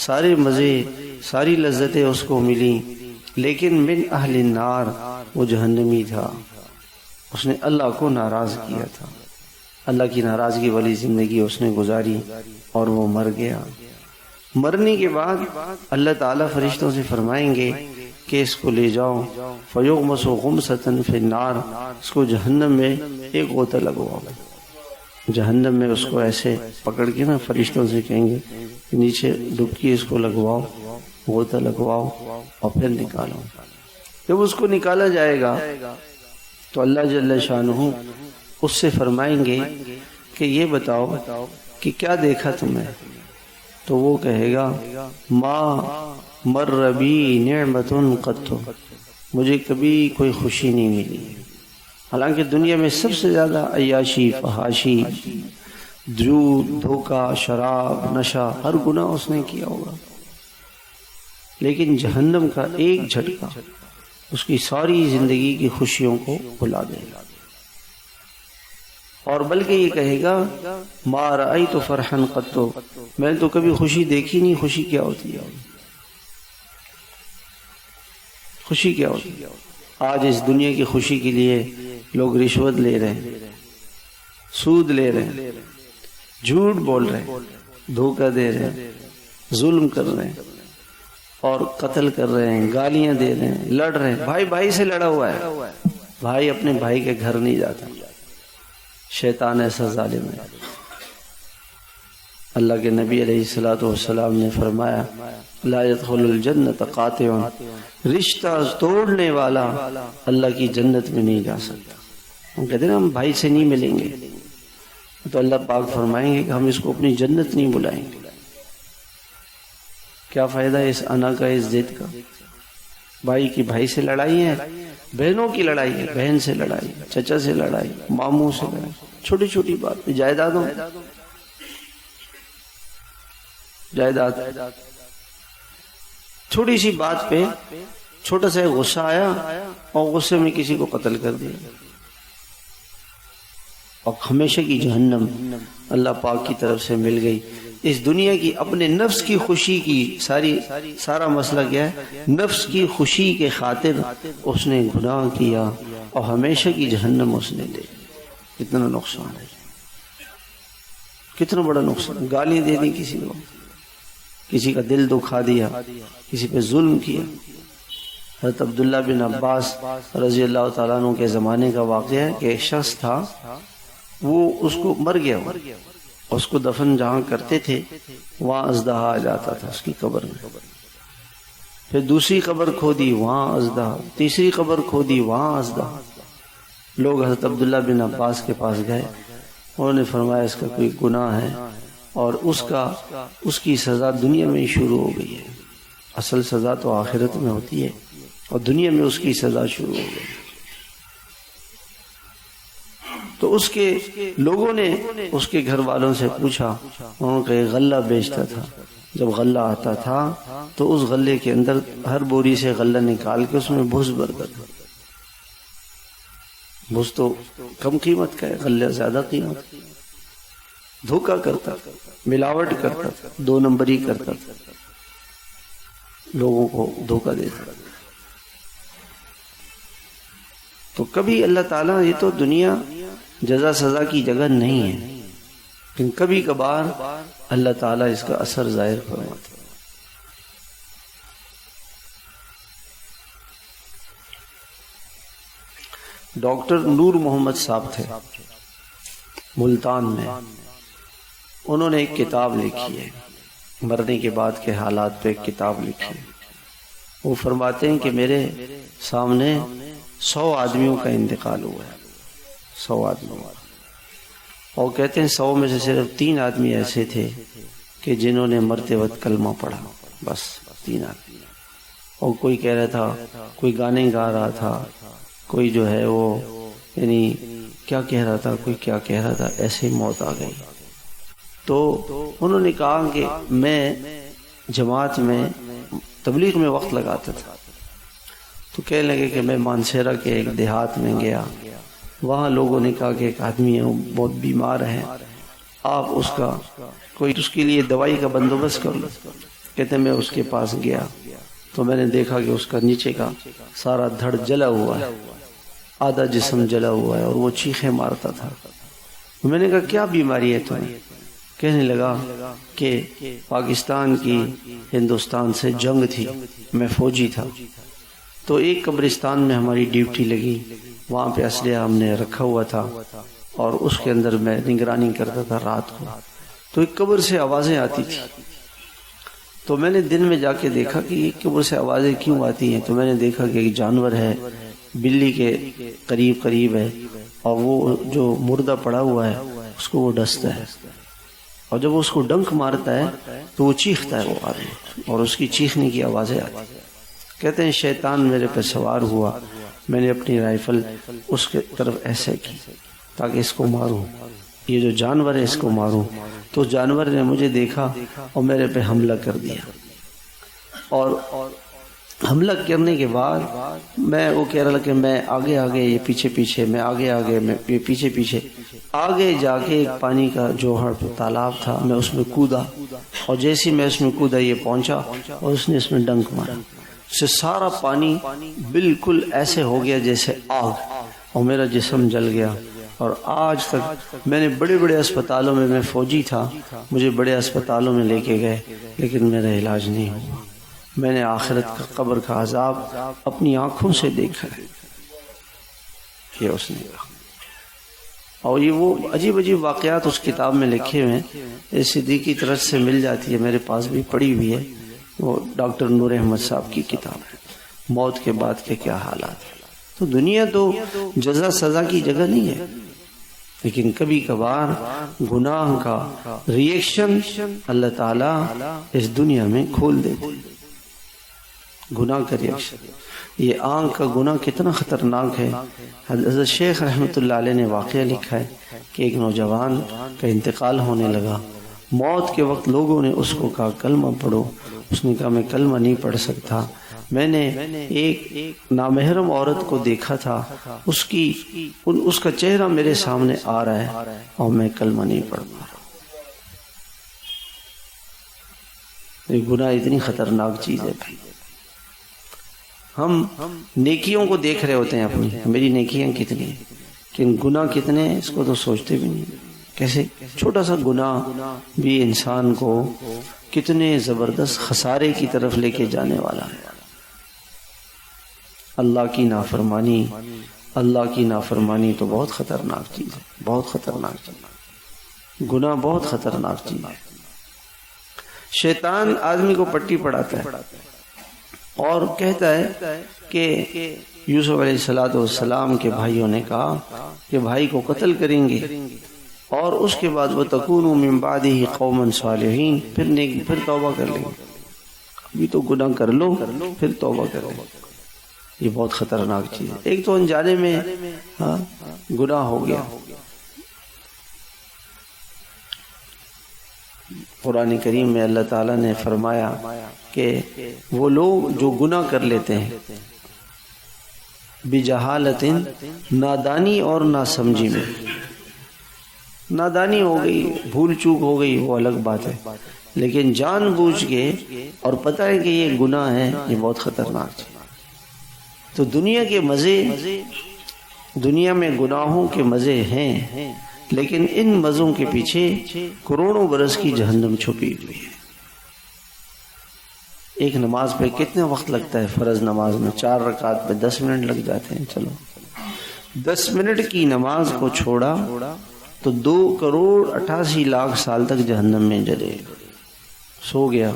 سارے مزے، ساری لذتیں اس کو ملی، لیکن من اہل النار، وہ جہنمی تھا. اس نے اللہ کو ناراض کیا تھا، اللہ کی ناراضگی والی زندگی اس نے گزاری، اور وہ مر گیا. مرنے کے بعد اللہ تعالیٰ فرشتوں سے فرمائیں گے کہ اس کو لے جاؤ، فیغمس غمسۃ فی النار، اس کو جہنم میں ایک غوطہ لگواؤ. جہنم میں اس کو ایسے پکڑ کے نا فرشتوں سے کہیں گے نیچے ڈبکی اس کو لگواؤ، غوطہ لگواؤ، اور پھر نکالو. جب اس کو نکالا جائے گا تو اللہ جل شانہ اس سے فرمائیں گے کہ یہ بتاؤ کہ کیا دیکھا تم نے؟ تو وہ کہے گا ما مر بی نعمت قط، مجھے کبھی کوئی خوشی نہیں ملی. حالانکہ دنیا میں سب سے زیادہ عیاشی، فحاشی، جھوٹ، دھوکہ، شراب، نشہ، ہر گناہ اس نے کیا ہوگا، لیکن جہنم کا ایک جھٹکا اس کی ساری زندگی کی خوشیوں کو بھلا دے گا. اور بلکہ یہ کہے گا ما رأیت فرحا قط، میں نے تو کبھی خوشی دیکھی نہیں. خوشی کیا ہوتی ہے؟ خوشی کیا ہوتی ہے؟ آج اس دنیا کی خوشی کے لیے لوگ رشوت لے رہے ہیں، سود لے رہے ہیں، جھوٹ بول رہے ہیں، دھوکہ دے رہے ہیں، ظلم کر رہے ہیں، اور قتل کر رہے ہیں، گالیاں دے رہے ہیں، لڑ رہے ہیں. بھائی بھائی سے لڑا ہوا ہے، بھائی اپنے بھائی کے گھر نہیں جاتا. شیطان ایسا ظالم ہے. اللہ کے نبی علیہ الصلوۃ والسلام نے فرمایا لا يدخل الجنت قاطع، رشتہ توڑنے والا اللہ کی جنت میں نہیں جا سکتا. ہم کہتے ہیں ہم بھائی سے نہیں ملیں گے، تو اللہ پاک فرمائیں گے کہ ہم اس کو اپنی جنت نہیں بلائیں گے. کیا فائدہ اس انا کا، اس ضد کا؟ بھائی کی بھائی سے لڑائی ہے، بہنوں کی لڑائی ہے، بہن سے لڑائی، چچا سے لڑائی، ماموں سے لڑائی، چھوٹی چھوٹی بات، جائیدادوں، جائیداد، چھوٹی سی بات پہ چھوٹا سا غصہ آیا اور غصے میں کسی کو قتل کر دیا، اور ہمیشہ کی جہنم اللہ پاک کی طرف سے مل گئی. اس دنیا کی اپنے نفس کی خوشی کی سارا مسئلہ کیا ہے؟ نفس کی خوشی کے خاطر اس نے گناہ کیا اور ہمیشہ کی جہنم اس نے لے. کتنا نقصان ہے، کتنا بڑا نقصان. گالی دے دی کسی کو، کسی کا دل دکھا دیا، کسی پہ ظلم کیا. حضرت عبداللہ بن عباس رضی اللہ تعالیٰ عنہ کے زمانے کا واقعہ ہے کہ ایک شخص تھا، وہ اس کو مر گیا، اس کو دفن جہاں کرتے تھے وہاں اژدہا آ جاتا تھا اس کی قبر میں. پھر دوسری قبر کھودی، وہاں اژدہا، تیسری قبر کھودی، وہاں اژدہا. لوگ حضرت عبداللہ بن عباس کے پاس گئے، انہوں نے فرمایا اس کا کوئی گناہ ہے اور اس کی سزا دنیا میں ہی شروع ہو گئی ہے. اصل سزا تو آخرت میں ہوتی ہے اور دنیا میں اس کی سزا شروع ہو گئی. تو اس کے لوگوں نے اس کے گھر والوں سے پوچھا، انہوں نے کہا غلہ بیچتا تھا. جب غلہ آتا تھا تو اس غلے کے اندر ہر بوری سے غلہ نکال کے اس میں بھس بھرتا تھا. بھس تو کم قیمت کا ہے، غلہ زیادہ قیمت. دھوکا کرتا تھا، ملاوٹ کرتا تھا، 2 نمبری کرتا تھا، لوگوں کو دھوکا دیتا تھا۔ تو کبھی اللہ تعالیٰ، یہ تو دنیا جزا سزا کی جگہ نہیں ہے، لیکن کبھی کبھار اللہ تعالیٰ اس کا اثر ظاہر فرماتا ہے۔ ڈاکٹر نور محمد صاحب تھے ملتان میں، انہوں نے ایک کتاب لکھی ہے، مرنے کے بعد کے حالات پہ ایک کتاب لکھی ہے۔ وہ فرماتے ہیں کہ میرے سامنے 100 آدمیوں کا انتقال ہوا ہے، 100 آدمیوں، اور کہتے ہیں 100 میں سے صرف 3 آدمی ایسے تھے کہ جنہوں نے مرتے وقت کلمہ پڑھا، بس 3 آدمی۔ اور کوئی کہہ رہا تھا، کوئی گانے گا رہا تھا، کوئی جو ہے وہ یعنی کیا کہہ رہا تھا، کوئی کیا کہہ رہا تھا، ایسے موت آ گئی۔ تو انہوں نے کہا کہ میں جماعت میں تبلیغ میں وقت لگاتا تھا، تو کہنے لگے کہ میں مانسیرا کے ایک دیہات میں گیا، وہاں لوگوں نے کہا کہ ایک آدمی ہے وہ بہت بیمار ہے، آپ اس کا کوئی اس کے لیے دوائی کا بندوبست کر لو۔ کہتے میں اس کے پاس گیا تو میں نے دیکھا کہ اس کا نیچے کا سارا دھڑ جلا ہوا ہے، آدھا جسم جلا ہوا ہے، اور وہ چیخیں مارتا تھا۔ میں نے کہا کیا بیماری ہے تمہیں؟ کہنے لگا کہ پاکستان کی ہندوستان سے جنگ تھی، میں فوجی تھا، تو ایک قبرستان میں ہماری ڈیوٹی لگی، وہاں پہ اسلحہ ہم نے رکھا ہوا تھا، اور اس کے اندر میں نگرانی کرتا تھا رات کو، تو ایک قبر سے آوازیں آتی تھی، تو میں نے دن میں جا کے دیکھا کہ یہ قبر سے آوازیں کیوں آتی ہیں، تو میں نے دیکھا کہ ایک جانور ہے، بلی کے قریب ہے، اور وہ جو مردہ پڑا ہوا ہے اس کو وہ ڈستا ہے، اور جب وہ اس کو ڈنک مارتا ہے تو وہ چیختا ہے وہ آدمی، اور اس کی چیخنے کی آوازیں آتی۔ کہتے ہیں شیطان میرے پہ سوار ہوا، میں نے اپنی رائفل اس کے طرف ایسے کی تاکہ اس کو ماروں، یہ جو جانور ہے اس کو ماروں، تو جانور نے مجھے دیکھا اور میرے پہ حملہ کر دیا، اور حملہ کرنے کے بعد میں وہ کہہ رہا کہ میں آگے یہ پیچھے، میں آگے میں یہ پیچھے، آگے جا کے ایک پانی کا جوہر تالاب تھا، میں اس میں کودا، اور جیسے میں اس میں کودا یہ پہنچا اور اس نے اس میں ڈنک مارا، اس سے سارا پانی بالکل ایسے ہو گیا جیسے آگ، اور میرا جسم جل گیا۔ اور آج تک میں نے بڑے اسپتالوں میں فوجی تھا، مجھے بڑے اسپتالوں میں لے کے گئے، لیکن میرا علاج نہیں ہوا۔ میں نے آخرت کا قبر کا عذاب اپنی آنکھوں سے دیکھا ہے، یہ اس نے کہا۔ اور یہ وہ عجیب واقعات اس کتاب میں لکھے ہوئے ہیں، صدیقی طرف سے مل جاتی ہے، میرے پاس بھی پڑی ہوئی ہے، وہ ڈاکٹر نور احمد صاحب کی کتاب ہے، موت کے بعد کے کیا حالات ہیں۔ تو دنیا تو جزا سزا کی جگہ نہیں ہے، لیکن کبھی کبھار گناہ کا ریئیکشن اللہ تعالیٰ اس دنیا میں کھول دیتے، گناہ کا ریئیکشن۔ یہ آنکھ کا گناہ کتنا خطرناک ہے۔ حضرت شیخ رحمۃ اللہ علیہ نے واقعہ لکھا ہے کہ ایک نوجوان کا انتقال ہونے لگا، موت کے وقت لوگوں نے اس کو کہا کلمہ پڑھو، اس نے کہا میں کلمہ نہیں پڑھ سکتا، میں نے ایک نامحرم عورت کو دیکھا تھا، اس کا چہرہ میرے سامنے آ رہا ہے اور میں کلمہ نہیں پڑھ پا رہا۔ یہ گناہ اتنی خطرناک چیز ہے بھائی۔ ہم نیکیوں کو دیکھ رہے ہوتے ہیں اپنی، میری نیکیاں کتنی ہیں، لیکن گناہ کتنے ہیں اس کو تو سوچتے بھی نہیں۔ کیسے چھوٹا سا گناہ بھی انسان کو کتنے زبردست خسارے کی طرف لے کے جانے والا ہے۔ اللہ کی نافرمانی تو بہت خطرناک چیز ہے، بہت خطرناک چیز، گناہ بہت خطرناک چیز ہے۔ شیطان آدمی کو پٹی پڑھاتا ہے اور کہتا ہے کہ یوسف علیہ السلام کے بھائیوں نے کہا کہ بھائی کو قتل کریں گے، اور اس کے بعد وَتَكُونُوا مِن بَعْدِهِ قَوْمًا صَالِحِينَ، پھر توبہ کر لیں گے، ابھی تو گناہ کر لو پھر توبہ کر لیں۔ یہ بہت خطرناک چیز ہے۔ ایک تو انجانے میں گناہ ہو گیا۔ قرآن کریم میں اللہ تعالیٰ نے فرمایا کہ وہ لوگ جو گناہ کر لیتے ہیں بجہالت، نادانی اور ناسمجھی میں، نادانی ہو گئی، بھول چوک ہو گئی، وہ الگ بات ہے، لیکن جان بوجھ کے اور پتہ ہے کہ یہ گناہ ہے، یہ بہت خطرناک ہے۔ تو دنیا کے مزے، دنیا میں گناہوں کے مزے ہیں، لیکن ان مزوں کے پیچھے کروڑوں برس کی جہنم چھپی ہوئی ہے۔ ایک نماز پہ کتنا وقت لگتا ہے؟ فرض نماز میں 4 رکعت پہ 10 منٹ لگ جاتے ہیں۔ چلو 10 منٹ کی نماز کو چھوڑا تو 2,88,00,000 سال تک جہنم میں جلے۔ سو گیا،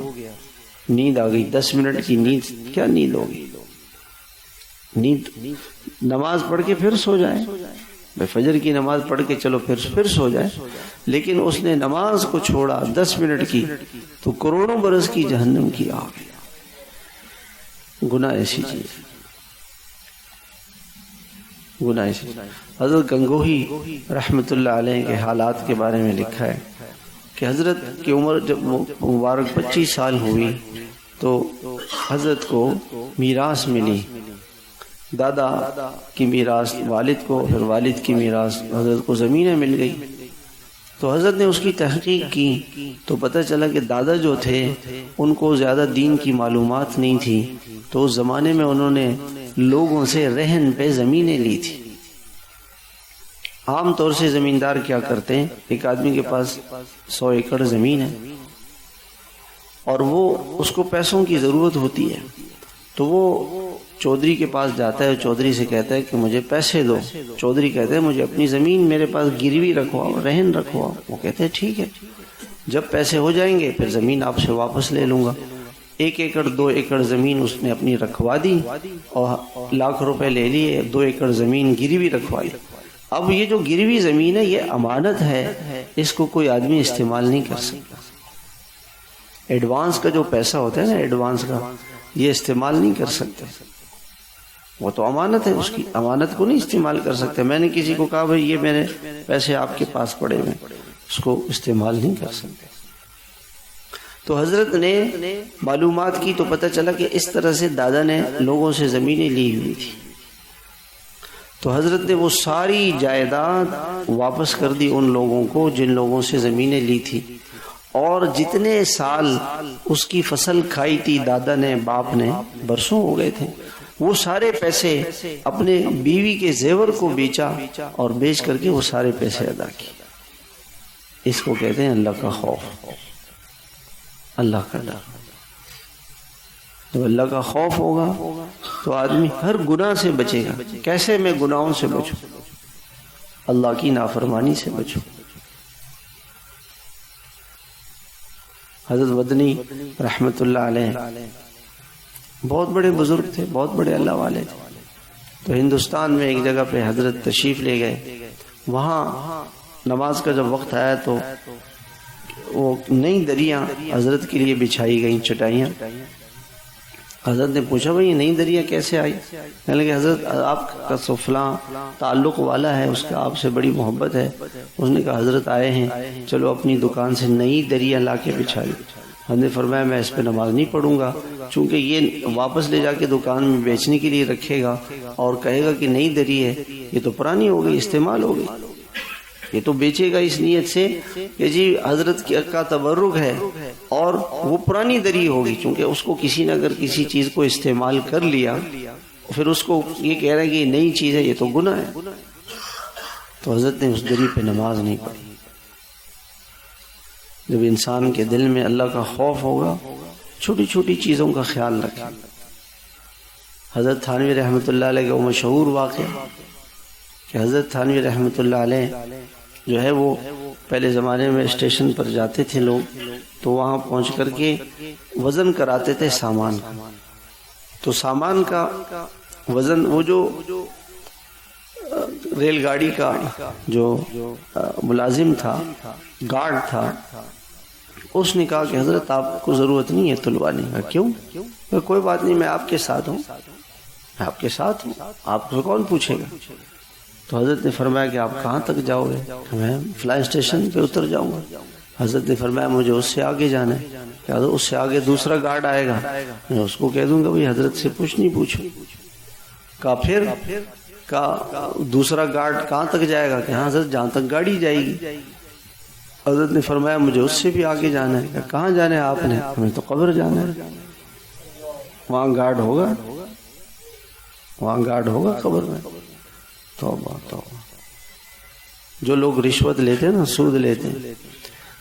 نیند آ گئی، 10 منٹ کی نیند، کیا نیند ہوگی؟ نیند نماز پڑھ کے پھر سو جائے، فجر کی نماز پڑھ کے چلو پھر سو جائے، لیکن اس نے نماز کو چھوڑا 10 منٹ کی تو کروڑوں برس کی جہنم کی آگ۔ گناہ ایسی چیز، گناہ ایسی۔ حضرت گنگوہی رحمت اللہ علیہ کے حالات کے بارے میں لکھا ہے کہ حضرت کی عمر جب مبارک 25 سال ہوئی تو حضرت کو میراث ملی، دادا کی میراث والد کو، پھر والد کی میراث حضرت کو زمینیں مل گئی۔ تو حضرت نے اس کی تحقیق کی تو پتہ چلا کہ دادا جو تھے ان کو زیادہ دین کی معلومات نہیں تھی، تو اس زمانے میں انہوں نے لوگوں سے رہن پہ زمینیں لی تھی۔ عام طور سے زمیندار کیا کرتے ہیں، ایک آدمی کے پاس 100 ایکڑ زمین ہے اور وہ اس کو پیسوں کی ضرورت ہوتی ہے، تو وہ چودھری کے پاس جاتا ہے، چودھری سے کہتا ہے کہ مجھے پیسے دو۔ چودھری کہتے ہیں مجھے اپنی زمین میرے پاس گروی رکھواؤ، رہن رکھواؤ۔ وہ کہتے ہیں ٹھیک ہے، جب پیسے ہو جائیں گے پھر زمین آپ سے واپس لے لوں گا۔ 1 ایکڑ 2 ایکڑ زمین اس نے اپنی رکھوا دی اور لاکھ روپے لے لیے، 2 ایکڑ زمین گروی رکھوائی۔ اب یہ جو گروی زمین ہے یہ امانت ہے، اس کو کوئی آدمی استعمال نہیں کر سکتا۔ ایڈوانس کا جو پیسہ ہوتا ہے نا، ایڈوانس کا، یہ استعمال نہیں کر سکتے، وہ تو امانت ہے، اس کی امانت کو نہیں استعمال کر سکتے۔ میں نے کسی کو کہا بھائی یہ میرے پیسے آپ کے پاس پڑے ہوئے، اس کو استعمال نہیں کر سکتے۔ تو حضرت نے معلومات کی تو پتہ چلا کہ اس طرح سے دادا نے لوگوں سے زمینیں لی ہوئی تھی۔ تو حضرت نے وہ ساری جائیداد واپس کر دی ان لوگوں کو جن لوگوں سے زمینیں لی تھی، اور جتنے سال اس کی فصل کھائی تھی دادا نے، باپ نے، برسوں ہو گئے تھے، وہ سارے پیسے اپنے بیوی کے زیور کو بیچا اور بیچ کر کے وہ سارے پیسے ادا کیے۔ اس کو کہتے ہیں اللہ کا خوف، اللہ کا ڈر۔ جب اللہ کا خوف ہوگا تو آدمی ہر گناہ سے بچے گا۔ کیسے میں گناہوں سے بچوں؟ اللہ کی نافرمانی سے بچوں۔ حضرت مدنی رحمت اللہ علیہ بہت بڑے بزرگ تھے، بہت بڑے اللہ والے تھے۔ تو ہندوستان میں ایک جگہ پہ حضرت تشریف لے گئے، وہاں نماز کا جب وقت آیا تو وہ نئی دریاں حضرت کے لیے بچھائی گئیں، چٹائیاں۔ حضرت نے پوچھا بھائی یہ نئی دریا کیسے آئی؟ کہنے لگے حضرت آپ کا فلاں تعلق والا ہے، اس کا آپ سے بڑی محبت ہے۔ اس نے کہا حضرت آئے ہیں، چلو اپنی دکان سے نئی دریا لا کے بچھائی۔ حضرت نے فرمایا میں اس پہ نماز نہیں پڑھوں گا، چونکہ یہ واپس لے جا کے دکان میں بیچنے کے لیے رکھے گا اور کہے گا کہ نئی دری ہے، یہ تو پرانی ہو گئی، استعمال ہو گئی۔ یہ تو بیچے گا اس نیت سے کہ جی حضرت کا تبرک ہے، اور وہ پرانی دری ہوگی، چونکہ اس کو کسی نے اگر کسی چیز کو استعمال کر لیا پھر اس کو یہ کہہ رہا ہے کہ یہ نئی چیز ہے، یہ تو گناہ ہے۔ تو حضرت نے اس دری پہ نماز نہیں پڑھی۔ جب انسان کے دل میں اللہ کا خوف ہوگا، چھوٹی چھوٹی چیزوں کا خیال رکھے۔ حضرت تھانوی رحمۃ اللہ علیہ کا وہ مشہور واقعہ کہ حضرت تھانوی رحمۃ اللہ علیہ جو ہے وہ پہلے زمانے میں اسٹیشن پر جاتے تھے لوگ، تو وہاں پہنچ کر کے وزن کراتے تھے سامان کا۔ تو سامان کا وزن، وہ جو ریل گاڑی کا جو ملازم تھا، گارڈ تھا، اس نے کہا کہ حضرت آپ کو ضرورت نہیں ہے تلوانے کا۔ کیوں؟ کوئی بات نہیں، میں آپ کے ساتھ ہوں، میں آپ کے ساتھ ہوں، آپ کو کون پوچھے گا۔ تو حضرت نے فرمایا کہ آپ کہاں تک جاؤ گے؟ میں فلاں اسٹیشن پہ اتر جاؤں گا۔ حضرت نے فرمایا مجھے اس سے آگے جانا ہے۔ کہ حضرت اس سے آگے دوسرا گارڈ آئے گا، میں اس کو کہہ دوں گا بھائی حضرت سے پوچھ نہیں پوچھو۔ کہا پھر دوسرا گارڈ کہاں تک جائے گا؟ کہ ہاں حضرت جہاں تک گاڑی جائے گی۔ حضرت نے فرمایا مجھے اس سے بھی آگے جانا ہے. کہاں جانا ہے آپ نے؟ ہمیں تو قبر جانا ہے. وہاں گارڈ ہوگا، وہاں گارڈ ہوگا قبر میں. توبہ توبہ. جو لوگ رشوت لیتے ہیں نا، سود لیتے ہیں،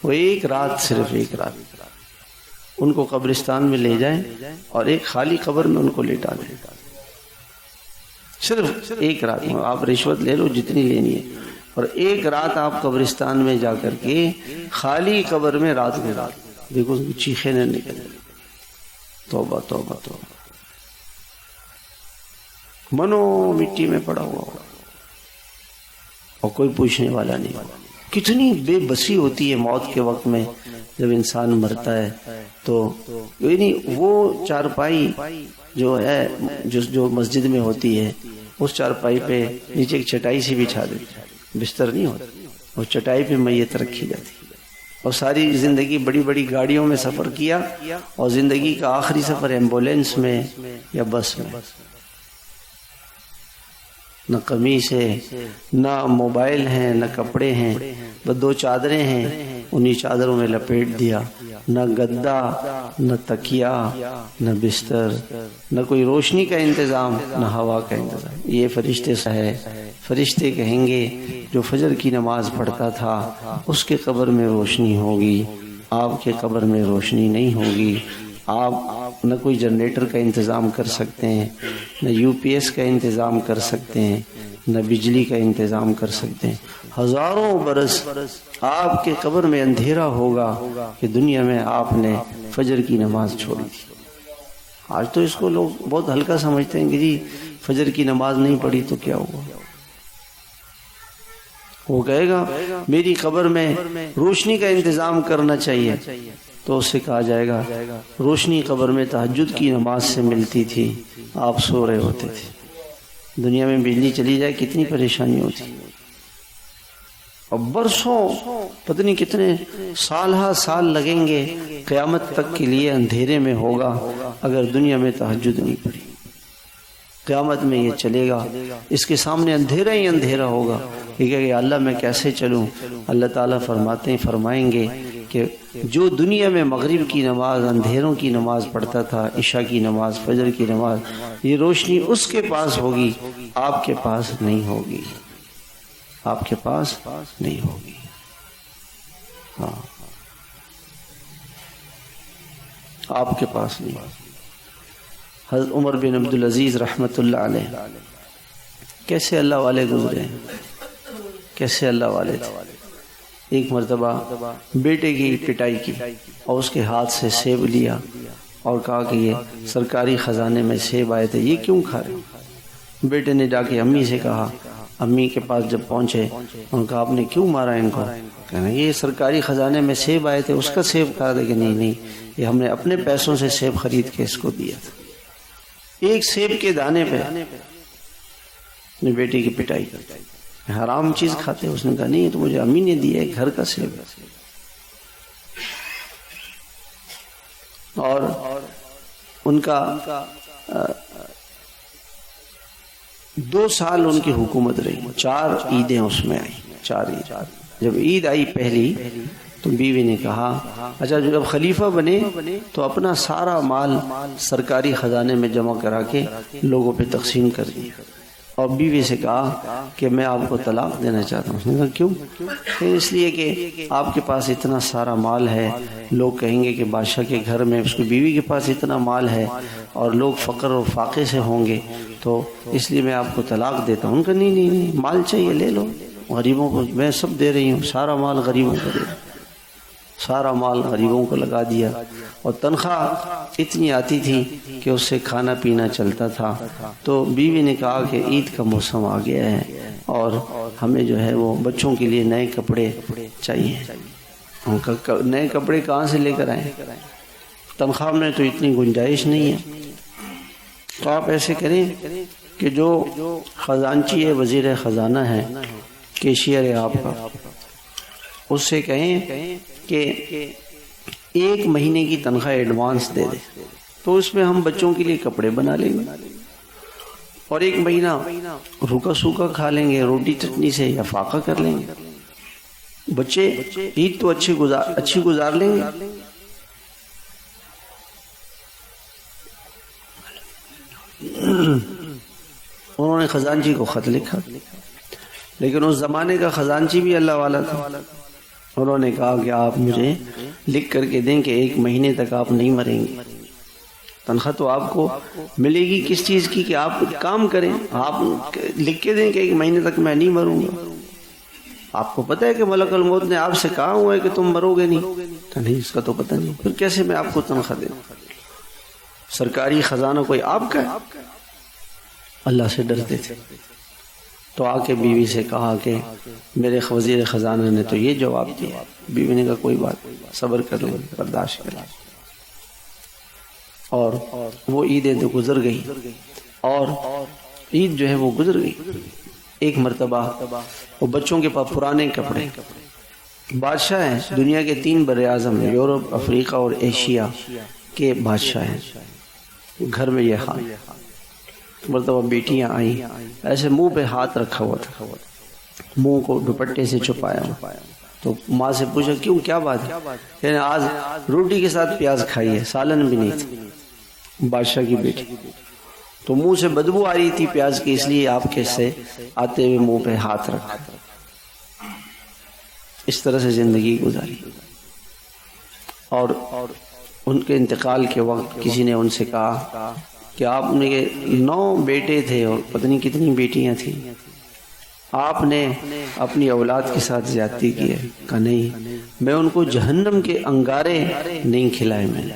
وہ ایک رات، صرف ایک رات ان کو قبرستان میں لے جائیں اور ایک خالی قبر میں ان کو لیٹا دیں. صرف ایک رات. آپ رشوت لے لو جتنی لینی ہے، اور ایک رات آپ قبرستان میں جا کر کے خالی قبر میں رات گزار. دیکھو چیخیں نہ نکل. توبہ توبہ توبہ. منو مٹی میں پڑا ہوا ہوگا اور کوئی پوچھنے والا نہیں ہوگا. کتنی بے بسی ہوتی ہے موت کے وقت میں جب انسان مرتا ہے. تو یعنی وہ چارپائی جو ہے جو مسجد میں ہوتی ہے، اس چارپائی پہ نیچے ایک چٹائی سی بچھا دیتی، بستر نہیں ہوتا، اس چٹائی پہ میت رکھی جاتی. اور ساری زندگی بڑی بڑی گاڑیوں میں سفر کیا، اور زندگی کا آخری سفر ایمبولینس میں یا بس میں. نہ قمیص ہے، نہ موبائل ہیں، نہ کپڑے ہیں، بس 2 چادریں ہیں، انہی چادروں میں لپیٹ دیا. نہ گدا، نہ تکیا، نہ بستر، نہ کوئی روشنی کا انتظام، نہ ہوا کا انتظام. یہ فرشتے سے ہے. فرشتے کہیں گے جو فجر کی نماز پڑھتا تھا اس کے قبر میں روشنی ہوگی، آپ کے قبر میں روشنی نہیں ہوگی. آپ نہ کوئی جنریٹر کا انتظام کر سکتے ہیں، نہ UPS کا انتظام کر سکتے ہیں، نہ بجلی کا انتظام کر سکتے ہیں. ہزاروں برس آپ کے قبر میں اندھیرا ہوگا کہ دنیا میں آپ نے فجر کی نماز چھوڑی تھی. آج تو اس کو لوگ بہت ہلکا سمجھتے ہیں کہ جی فجر کی نماز نہیں پڑھی تو کیا ہوا. وہ کہے گا میری قبر میں روشنی کا انتظام کرنا چاہیے، تو اس سے کہا جائے گا روشنی قبر میں تہجد کی نماز سے ملتی تھی، آپ سو رہے ہوتے تھے. دنیا میں بجلی چلی جائے کتنی پریشانی ہوتی. اور برسوں، پتہ نہیں کتنے سال لگیں گے قیامت تک کے لیے اندھیرے میں ہوگا اگر دنیا میں تہجد نہیں پڑھی. قیامت میں یہ چلے گا، اس کے سامنے اندھیرا ہی اندھیرا ہوگا. یہ کہ اللہ میں کیسے چلوں؟ اللہ تعالیٰ فرمائیں گے کہ جو دنیا میں مغرب کی نماز، اندھیروں کی نماز پڑھتا تھا، عشاء کی نماز، فجر کی نماز، یہ روشنی اس کے پاس ہوگی، آپ کے پاس نہیں ہوگی. آپ کے پاس نہیں ہوگی. ہاں، آپ کے پاس نہیں ہوگی. حضرت عمر بن عبدالعزیز رحمۃ اللہ علیہ کیسے اللہ والے گزرے ہیں، کیسے اللہ والے تھے. ایک مرتبہ بیٹے کی پٹائی کی اور اس کے ہاتھ سے سیب لیا اور کہا کہ یہ سرکاری خزانے میں سیب آئے تھے، یہ کیوں کھا رہے؟ بیٹے نے جا کے امی سے کہا. امی کے پاس جب پہنچے انہوں نے کہا آپ نے کیوں مارا ان کو؟ کہنا یہ سرکاری خزانے میں سیب آئے تھے، اس کا سیب کھا دے. کہ نہیں، یہ ہم نے اپنے پیسوں سے سیب خرید کے اس کو دیا تھا. ایک سیب کے دانے پہ اپنی بیٹی کی پٹائی کرتے. حرام چیز کھاتے. اس نے کہا نہیں، تو مجھے امی نے دیا ہے، گھر کا سیب. اور ان کا 2 سال ان کی حکومت رہی. 4 عیدیں اس میں آئی. 4 عید. جب عید آئی پہلی تو بیوی نے کہا اچھا جب خلیفہ بنے تو اپنا سارا مال سرکاری خزانے میں جمع کرا کے لوگوں پہ تقسیم کر دیا. اور بیوی سے کہا کہ میں آپ کو طلاق دینا چاہتا ہوں. اس نے کہا کیوں؟ کہ اس لیے کہ آپ کے پاس اتنا سارا مال ہے، لوگ کہیں گے کہ بادشاہ کے گھر میں اس کو بیوی کے پاس اتنا مال ہے اور لوگ فقر و فاقے سے ہوں گے، تو اس لیے میں آپ کو طلاق دیتا ہوں. کہ نہیں، مال چاہیے لے لو، غریبوں کو میں سب دے رہی ہوں، سارا مال غریبوں کو دے رہی ہوں. سارا مال غریبوں کو لگا دیا. اور تنخواہ اتنی آتی تھی کہ اس سے کھانا پینا چلتا تھا. تو بیوی نے کہا کہ عید کا موسم آ گیا ہے اور ہمیں جو ہے وہ بچوں کے لیے نئے کپڑے چاہیے. نئے کپڑے کہاں سے لے کر آئیں؟ تنخواہ میں تو اتنی گنجائش نہیں ہے. تو آپ ایسے کریں کہ جو خزانچی ہے، وزیر خزانہ ہے، کیشیئر ہے آپ کا، اس سے کہیں کہ 1 مہینے کی تنخواہ ایڈوانس دے دے، تو اس میں ہم بچوں کے لیے کپڑے بنا لیں گے اور 1 مہینہ روکا سوکھا کھا لیں گے، روٹی چٹنی سے یا فاقہ کر لیں گے. بچے عید تو اچھی گزار لیں گے، انہوں نے خزانچی کو خط لکھا، لیکن اس زمانے کا خزانچی بھی اللہ والا تھا. انہوں نے کہا کہ آپ مجھے لکھ کر کے دیں کہ 1 مہینے تک آپ نہیں مریں گے. تنخواہ تو آپ کو ملے گی کس چیز کی کہ آپ کام کریں، آپ لکھ کے دیں کہ 1 مہینے تک میں نہیں مروں گا. آپ کو پتہ ہے کہ ملک الموت نے آپ سے کہا ہوا ہے کہ تم مرو گے نہیں؟ کہ نہیں، اس کا تو پتہ نہیں. پھر کیسے میں آپ کو تنخواہ دیں؟ سرکاری خزانہ کوئی آپ کا ہے؟ اللہ سے ڈرتے تھے. تو آ کے بیوی سے کہا کہ میرے وزیر خزانہ نے تو یہ جواب دیا. بیوی نے کہا کوئی بات، صبر کر لیں، برداشت کر لیں. اور وہ عیدیں تو گزر گئی، اور عید جو ہے وہ گزر گئی. ایک مرتبہ وہ بچوں کے پاس پرانے کپڑے، بادشاہ ہیں دنیا کے 3 بر اعظم، یورپ، افریقہ اور ایشیا کے بادشاہ ہیں. گھر میں یہ حال. مرتبہ بیٹیاں آئیں، ایسے منہ پہ ہاتھ رکھا ہوا تھا، منہ کو دوپٹے سے چھپایا. تو ماں سے پوچھا کیوں، کیا بات ہے؟ یعنی آج روٹی کے ساتھ پیاز کھائی ہے، سالن بھی نہیں تھی. بادشاہ کی بیٹی تو منہ سے بدبو آ رہی تھی پیاز کی، اس لیے آپ کے سے آتے ہوئے منہ پہ ہاتھ رکھا. اس طرح سے زندگی گزاری. اور ان کے انتقال کے وقت کسی نے ان سے کہا کہ آپ نے 9 بیٹے تھے اور پتہ نہیں کتنی بیٹیاں تھیں، آپ نے اپنی اولاد کے ساتھ زیادتی کی ہے. کہا نہیں، میں ان کو جہنم کے انگارے نہیں کھلائے میں نے.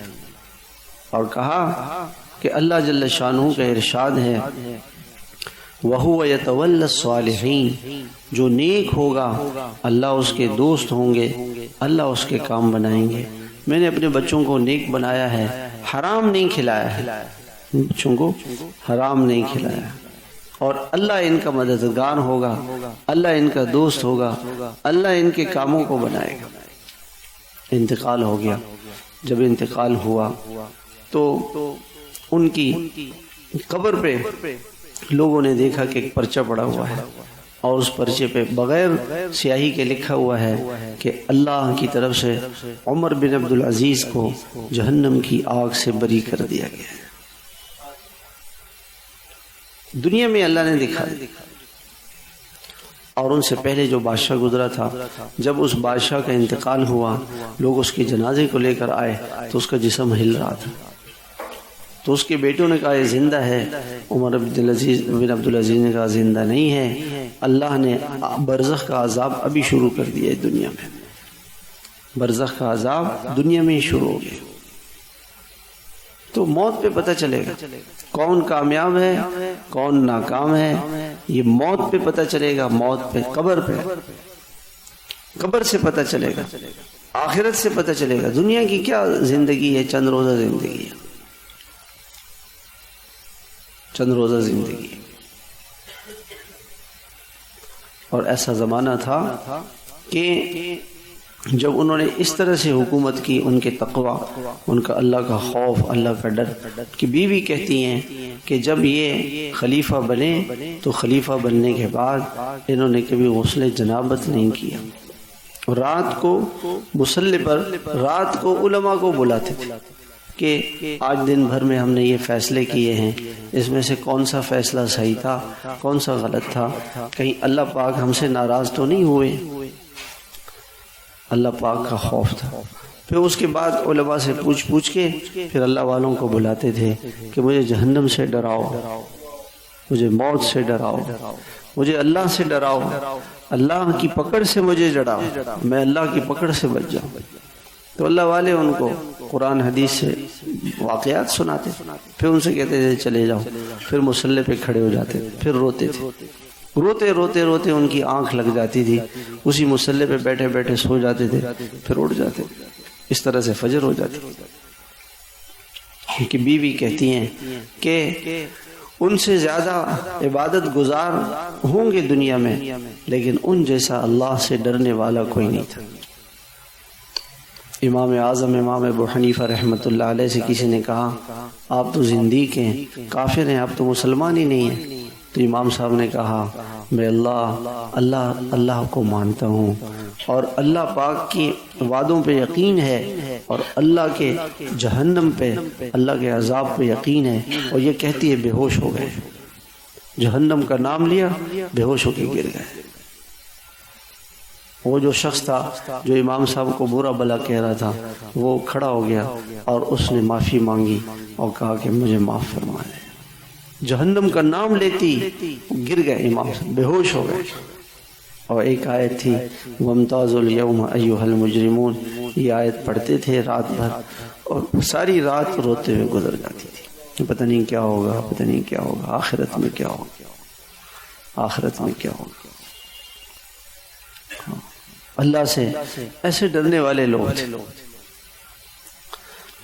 اور کہا کہ اللہ جل شانہ کا ارشاد ہے وَهُوَ يَتَوَلَّى الصَّالِحِينَ، جو نیک ہوگا اللہ اس کے دوست ہوں گے، اللہ اس کے کام بنائیں گے. میں نے اپنے بچوں کو نیک بنایا ہے، حرام نہیں کھلایا ہے، بچوں کو حرام نہیں کھلایا. اور اللہ ان کا مددگار ہوگا، اللہ ان کا دوست ہوگا، اللہ ان کے کاموں کو بنائے گا. انتقال ہو گیا. جب انتقال ہوا تو ان کی قبر پہ لوگوں نے دیکھا کہ ایک پرچہ پڑا ہوا ہے، اور اس پرچے پہ بغیر سیاہی کے لکھا ہوا ہے کہ اللہ کی طرف سے عمر بن عبدالعزیز کو جہنم کی آگ سے بری کر دیا گیا ہے. دنیا میں اللہ نے دکھا دیا. اور ان سے پہلے جو بادشاہ گزرا تھا، جب اس بادشاہ کا انتقال ہوا، لوگ اس کے جنازے کو لے کر آئے تو اس کا جسم ہل رہا تھا. تو اس کے بیٹوں نے کہا یہ زندہ ہے. عمر بن عبدالعزیز نے کہا زندہ نہیں ہے، اللہ نے برزخ کا عذاب ابھی شروع کر دیا ہے دنیا میں. برزخ کا عذاب دنیا میں ہی شروع ہو گیا. تو موت پہ پتہ چلے گا کون کامیاب ہے کون ناکام ہے. یہ موت پہ پتہ چلے گا، موت پہ، قبر پہ، قبر سے پتہ چلے گا، آخرت سے پتہ چلے گا. دنیا کی کیا زندگی ہے، چند روزہ زندگی ہے، چند روزہ زندگی. اور ایسا زمانہ تھا کہ جب انہوں نے اس طرح سے حکومت کی، ان کے تقوی، ان کا اللہ کا خوف، اللہ کا ڈر، کہ بیوی کہتی ہیں کہ جب یہ خلیفہ بنے تو خلیفہ بننے کے بعد انہوں نے کبھی غسل جنابت نہیں کیا. رات کو مصلی پر، رات کو علماء کو بلاتے تھے کہ آج دن بھر میں ہم نے یہ فیصلے کیے ہیں، اس میں سے کون سا فیصلہ صحیح تھا، کون سا غلط تھا، کہیں اللہ پاک ہم سے ناراض تو نہیں ہوئے. اللہ پاک کا خوف تھا. پھر اس کے بعد علماء سے پوچھ کے پھر اللہ والوں کو بلاتے تھے کہ مجھے جہنم سے ڈراؤ، مجھے موت سے ڈراؤ، مجھے اللہ سے ڈراؤ، اللہ کی پکڑ سے مجھے ڈراؤ، میں اللہ کی پکڑ سے بچ جاؤں. تو اللہ والے ان کو قرآن حدیث سے واقعات سناتے، پھر ان سے کہتے تھے چلے جاؤ. پھر مصلی پہ کھڑے ہو جاتے، پھر روتے تھے. روتے روتے روتے ان کی آنکھ لگ جاتی تھی، اسی مصلی پہ بیٹھے بیٹھے سو جاتے تھے، پھر اٹھ جاتے. اس طرح سے فجر ہو جاتی. کیونکہ بیوی کہتی ہیں کہ ان سے زیادہ عبادت گزار ہوں گے دنیا میں، لیکن ان جیسا اللہ سے ڈرنے والا کوئی نہیں تھا. امام اعظم امام ابو حنیفہ رحمۃ اللہ علیہ سے کسی نے کہا آپ تو زندیق ہیں، کافر ہیں، آپ تو مسلمان ہی نہیں ہیں. تو امام صاحب نے کہا میں اللہ کو مانتا ہوں، اور اللہ پاک کے وعدوں پہ یقین ہے اور اللہ کے جہنم پہ، اللہ کے عذاب پہ یقین ہے، اور یہ کہتی ہے بے ہوش ہو گئے، جہنم کا نام لیا، بے ہوش ہو کے گر گئے۔ وہ جو شخص تھا جو امام صاحب کو برا بلا کہہ رہا تھا، وہ کھڑا ہو گیا اور اس نے معافی مانگی اور کہا کہ مجھے معاف فرما دے۔ جہنم کا نام لیتی گر گئے امام صاحب، بے ہوش ہو گئے۔ اور ایک آیت تھی وَامْتَازُوا الْيَوْمَ أَيُّهَا الْمُجْرِمُونَ، یہ آیت پڑھتے تھے رات بھر اور ساری رات روتے ہوئے گزر جاتی تھی، پتہ نہیں کیا ہوگا، پتہ نہیں کیا ہوگا، آخرت میں کیا ہوگا، آخرت میں کیا ہوگا۔ اللہ سے ایسے ڈرنے والے لوگ تھے۔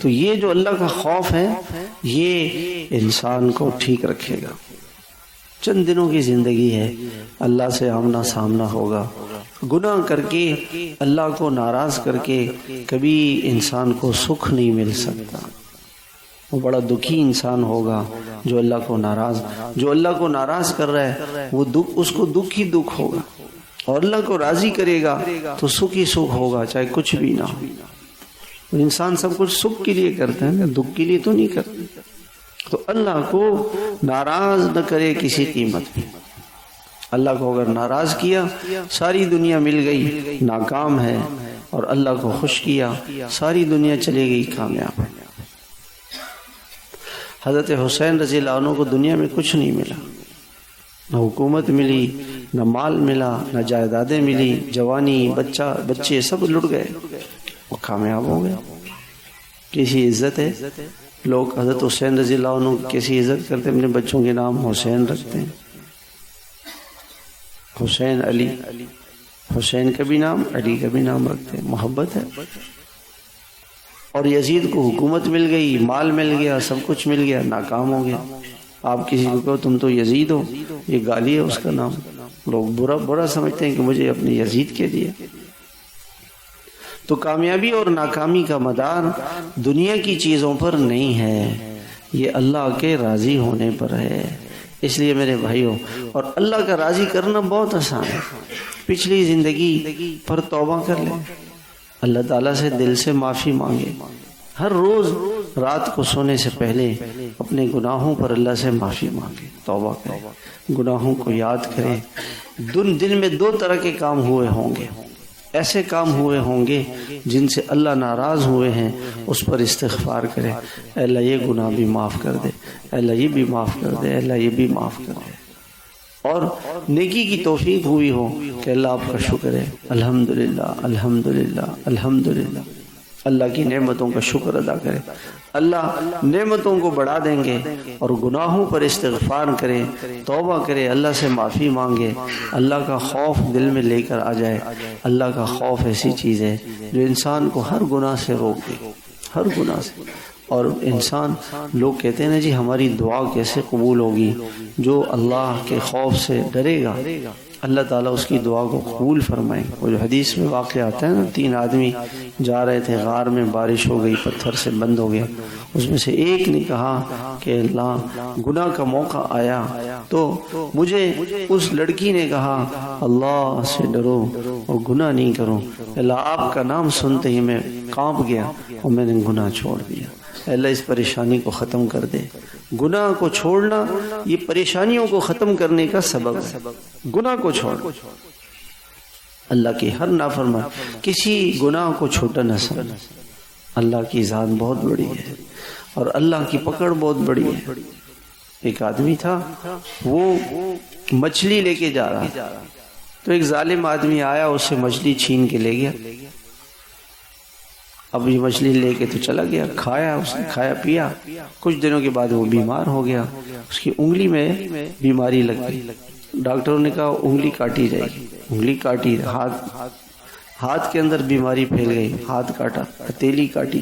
تو یہ جو اللہ کا خوف ہے یہ انسان کو ٹھیک رکھے گا۔ چند دنوں کی زندگی ہے، اللہ سے آمنا سامنا ہوگا۔ گناہ کر کے، اللہ کو ناراض کر کے کبھی انسان کو سکھ نہیں مل سکتا۔ وہ بڑا دکھی انسان ہوگا جو اللہ کو ناراض کر رہا ہے، وہ دکھ، اس کو دکھ ہی دکھ ہوگا، اور اللہ کو راضی کرے گا تو سکھ ہی سکھ ہوگا، چاہے کچھ بھی نہ ہو۔ انسان سب کچھ سکھ کے لیے کرتا ہے، دکھ کے لیے تو نہیں کرتا۔ تو اللہ کو ناراض نہ کرے کسی قیمت پہ۔ اللہ کو اگر ناراض کیا، ساری دنیا مل گئی ناکام ہے، اور اللہ کو خوش کیا، ساری دنیا چلے گئی کامیاب ہے۔ حضرت حسین رضی اللہ عنہ کو دنیا میں کچھ نہیں ملا، نہ حکومت ملی، نہ مال ملا، نہ جائیدادیں ملی، جوانی، بچے سب لٹ گئے، وہ کامیاب ہو گئے۔ کیسی عزت ہے، لوگ حضرت حسین رضی اللہ عنہ کیسی عزت کرتے، اپنے بچوں کے نام حسین رکھتے ہیں، حسین علی، حسین کا بھی نام، علی کا بھی نام رکھتے ہیں، محبت ہے۔ اور یزید کو حکومت مل گئی، مال مل گیا، سب کچھ مل گیا، ناکام ہو گیا۔ آپ کسی کو کہو تم تو یزید ہو، یہ گالی ہے اس کا نام، لوگ برا سمجھتے ہیں کہ مجھے اپنے یزید کہہ دیا۔ تو کامیابی اور ناکامی کا مدار دنیا کی چیزوں پر نہیں ہے، یہ اللہ کے راضی ہونے پر ہے۔ اس لیے میرے بھائیوں، اور اللہ کا راضی کرنا بہت آسان ہے۔ پچھلی زندگی پر توبہ کر لیں، اللہ تعالیٰ سے دل سے معافی مانگے، ہر روز رات کو سونے سے پہلے اپنے گناہوں پر اللہ سے معافی مانگے، توبہ کرے، گناہوں کو یاد کرے۔ دن میں 2 طرح کے کام ہوئے ہوں گے، ایسے کام ہوئے ہوں گے جن سے اللہ ناراض ہوئے ہیں، اس پر استغفار کرے، اے اللہ یہ گناہ بھی معاف کر دے، اے اللہ یہ بھی معاف کر دے، اے اللہ یہ بھی معاف کر دے۔ اور نیکی کی توفیق ہوئی ہو کہ اللہ آپ کا شکر ہے، الحمدللہ الحمدللہ الحمدللہ، اللہ کی نعمتوں کا شکر ادا کرے۔ اللہ نعمتوں کو بڑھا دیں گے، اور گناہوں پر استغفار کرے، توبہ کرے، اللہ سے معافی مانگے، اللہ کا خوف دل میں لے کر آ جائے۔ اللہ کا خوف ایسی چیز ہے جو انسان کو ہر گناہ سے روک دے، ہر گناہ سے۔ اور انسان، لوگ کہتے ہیں نا جی ہماری دعا کیسے قبول ہوگی؟ جو اللہ کے خوف سے ڈرے گا اللہ تعالیٰ اس کی دعا کو قبول فرمائے۔ وہ جو حدیث میں واقع آتا ہے نا، 3 آدمی جا رہے تھے غار میں، بارش ہو گئی، پتھر سے بند ہو گیا۔ اس میں سے ایک نے کہا کہ اللہ گناہ کا موقع آیا تو مجھے، اس لڑکی نے کہا اللہ سے ڈرو اور گناہ نہیں کرو۔ اللہ آپ کا نام سنتے ہی میں کانپ گیا اور میں نے گناہ چھوڑ دیا۔ اللہ اس پریشانی کو ختم کر دے۔ گناہ کو چھوڑنا یہ پریشانیوں کو ختم کرنے کا سبب ہے۔ گناہ کو چھوڑ، اللہ کی ہر نافرمانی، کسی گناہ کو چھوٹا نہ سمجھ۔ اللہ کی ذات بہت بڑی ہے اور اللہ کی پکڑ بہت بڑی ہے۔ ایک آدمی تھا، وہ مچھلی لے کے جا رہا تھا، تو ایک ظالم آدمی آیا، اس سے مچھلی چھین کے لے گیا۔ اب یہ مچھلی لے کے تو چلا گیا، کھایا، اس نے کھایا پیا، کچھ دنوں کے بعد وہ بیمار ہو گیا، اس کی انگلی میں بیماری لگ گئی۔ ڈاکٹروں نے کہا انگلی کاٹی جائے گی، انگلی کاٹی، ہاتھ کے اندر بیماری پھیل گئی، ہاتھ کاٹا، ہتھیلی کاٹی،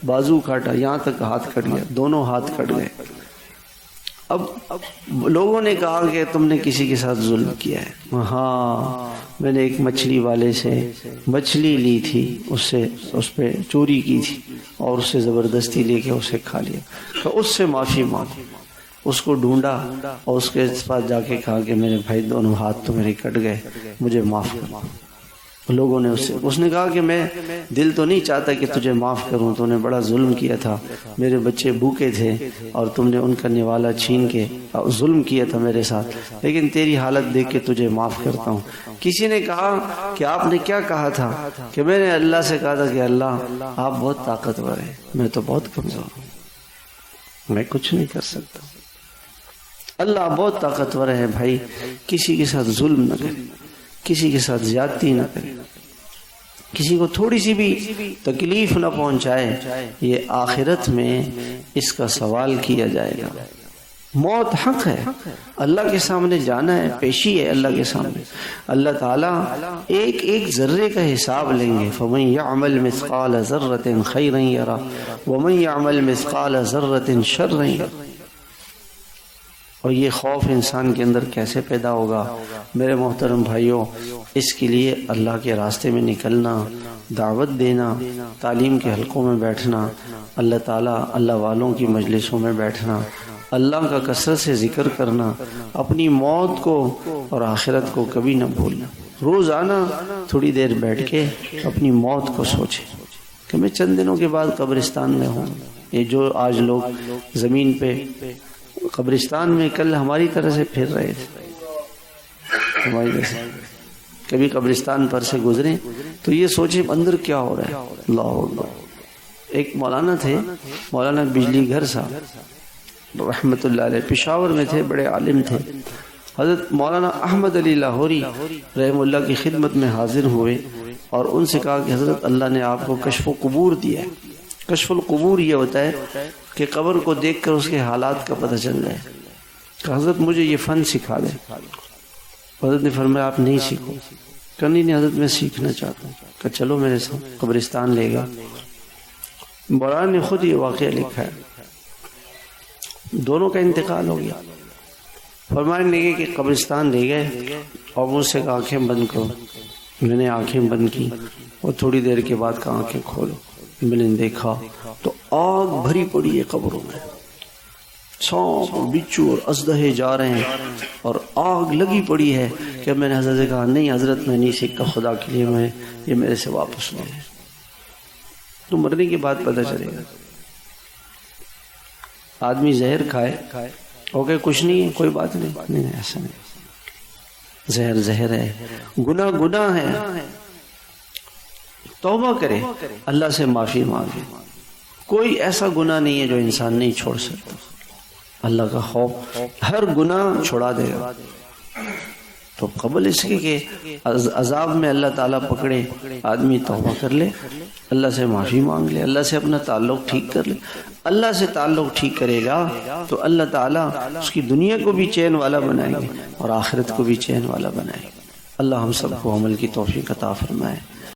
بازو کاٹا، یہاں تک ہاتھ کٹ گیا، دونوں ہاتھ کٹ گئے۔ اب لوگوں نے کہا کہ تم نے کسی کے ساتھ ظلم کیا ہے۔ ہاں، میں نے ایک مچھلی والے سے مچھلی لی تھی، اس پہ چوری کی تھی اور اس سے زبردستی لے کے اسے کھا لیا، تو اس سے معافی مانگو۔ اس کو ڈھونڈا اور اس کے پاس جا کے کہا کہ میرے بھائی دونوں ہاتھ تو میرے کٹ گئے، مجھے معاف کر۔ لوگوں نے اس نے کہا کہ میں دل تو نہیں چاہتا کہ تجھے معاف کروں، تو نے بڑا ظلم کیا تھا، میرے بچے بھوکے تھے اور تم نے ان کا نوالا چھین کے ظلم کیا تھا میرے ساتھ، لیکن تیری حالت دیکھ کے تجھے معاف کرتا ہوں۔ کسی نے کہا کہ آپ نے کیا کہا تھا؟ کہ میں نے اللہ سے کہا تھا کہ اللہ آپ بہت طاقتور ہیں، میں تو بہت کمزور ہوں، میں کچھ نہیں کر سکتا۔ اللہ بہت طاقتور ہے بھائی، کسی کے ساتھ ظلم نہ کرے، کسی کے ساتھ زیادتی نہ کرے، کسی کو تھوڑی سی بھی تکلیف نہ پہنچائے، یہ آخرت میں اس کا سوال کیا جائے گا۔ موت حق ہے، اللہ کے سامنے جانا ہے، پیشی ہے اللہ کے سامنے۔ اللہ تعالیٰ ایک ایک ذرے کا حساب لیں گے۔ فَمَن يَعْمَلْ مِثْقَالَ ذَرَّةٍ خَيْرًا يَرَهُ وَمَن يَعْمَلْ مِثْقَالَ ذَرَّةٍ شَرًّا يَرَهُ۔ اور یہ خوف انسان کے اندر کیسے پیدا ہوگا؟ میرے محترم بھائیوں، اس کے لیے اللہ کے راستے میں نکلنا، دعوت دینا، تعلیم کے حلقوں میں بیٹھنا، اللہ تعالیٰ اللہ والوں کی مجلسوں میں بیٹھنا، اللہ کا کثرت سے ذکر کرنا، اپنی موت کو اور آخرت کو کبھی نہ بھولنا۔ روزانہ تھوڑی دیر بیٹھ کے اپنی موت کو سوچیں کہ میں چند دنوں کے بعد قبرستان میں ہوں۔ یہ جو آج لوگ زمین پہ قبرستان میں کل ہماری طرح سے پھر رہے تھے، ہماری طرح سے کبھی قبرستان پر سے گزرے تو یہ سوچیں اندر کیا ہو رہا ہے۔ اللہ اللہ۔ ایک مولانا تھے، مولانا بجلی گھر صاحب رحمت اللہ علیہ، پشاور میں تھے، بڑے عالم تھے۔ حضرت مولانا احمد علی لاہوری رحم اللہ کی خدمت میں حاضر ہوئے اور ان سے کہا کہ حضرت اللہ نے آپ کو کشف و قبور دیا ہے۔ کشف القبور یہ ہوتا ہے کہ قبر کو دیکھ کر اس کے حالات کا پتہ چل جائے۔ کہ حضرت مجھے یہ فن سکھا دیں۔ حضرت نے فرمایا آپ نہیں سیکھو۔ کہ نہیں حضرت میں سیکھنا چاہتا ہوں۔ کہ چلو میرے ساتھ قبرستان لے گا۔ مولانا نے خود یہ واقعہ لکھا ہے، دونوں کا انتقال ہو گیا۔ فرمانے لگے کہ قبرستان لے گئے اور مجھ سے آنکھیں بند کرو۔ میں نے آنکھیں بند کی اور تھوڑی دیر کے بعد کہا آنکھیں کھولو۔ میں نے دیکھا تو آگ بھری پڑی ہے قبروں میں، سانپ بچھو اور اژدہے جا رہے ہیں اور آگ لگی پڑی ہے۔ کہ میں نے حضرت سے کہا نہیں حضرت میں نہیں سیکھتا، خدا کے لیے میں یہ میرے سے واپس لے لیں۔ تو مرنے کے بعد پتہ چلے گا۔ آدمی زہر کھائے اوکے کچھ نہیں ہے، کوئی بات نہیں، ایسا نہیں، زہر زہر ہے، گناہ گناہ ہے، توبہ کرے، اللہ سے معافی مانگے۔ کوئی ایسا گناہ نہیں ہے جو انسان نہیں چھوڑ سکتا۔ اللہ کا خوف ہر گناہ چھڑا دے گا۔ تو قبل اس کے کہ عذاب میں اللہ تعالیٰ پکڑے، آدمی توبہ کر لے، اللہ سے معافی مانگ لے، اللہ سے اپنا تعلق ٹھیک کر لے۔ اللہ سے تعلق ٹھیک کرے گا تو اللہ تعالیٰ اس کی دنیا کو بھی چین والا بنائیں گے اور آخرت کو بھی چین والا بنائیں گے۔ اللہ ہم سب کو عمل کی توفیق عطا فرمائے۔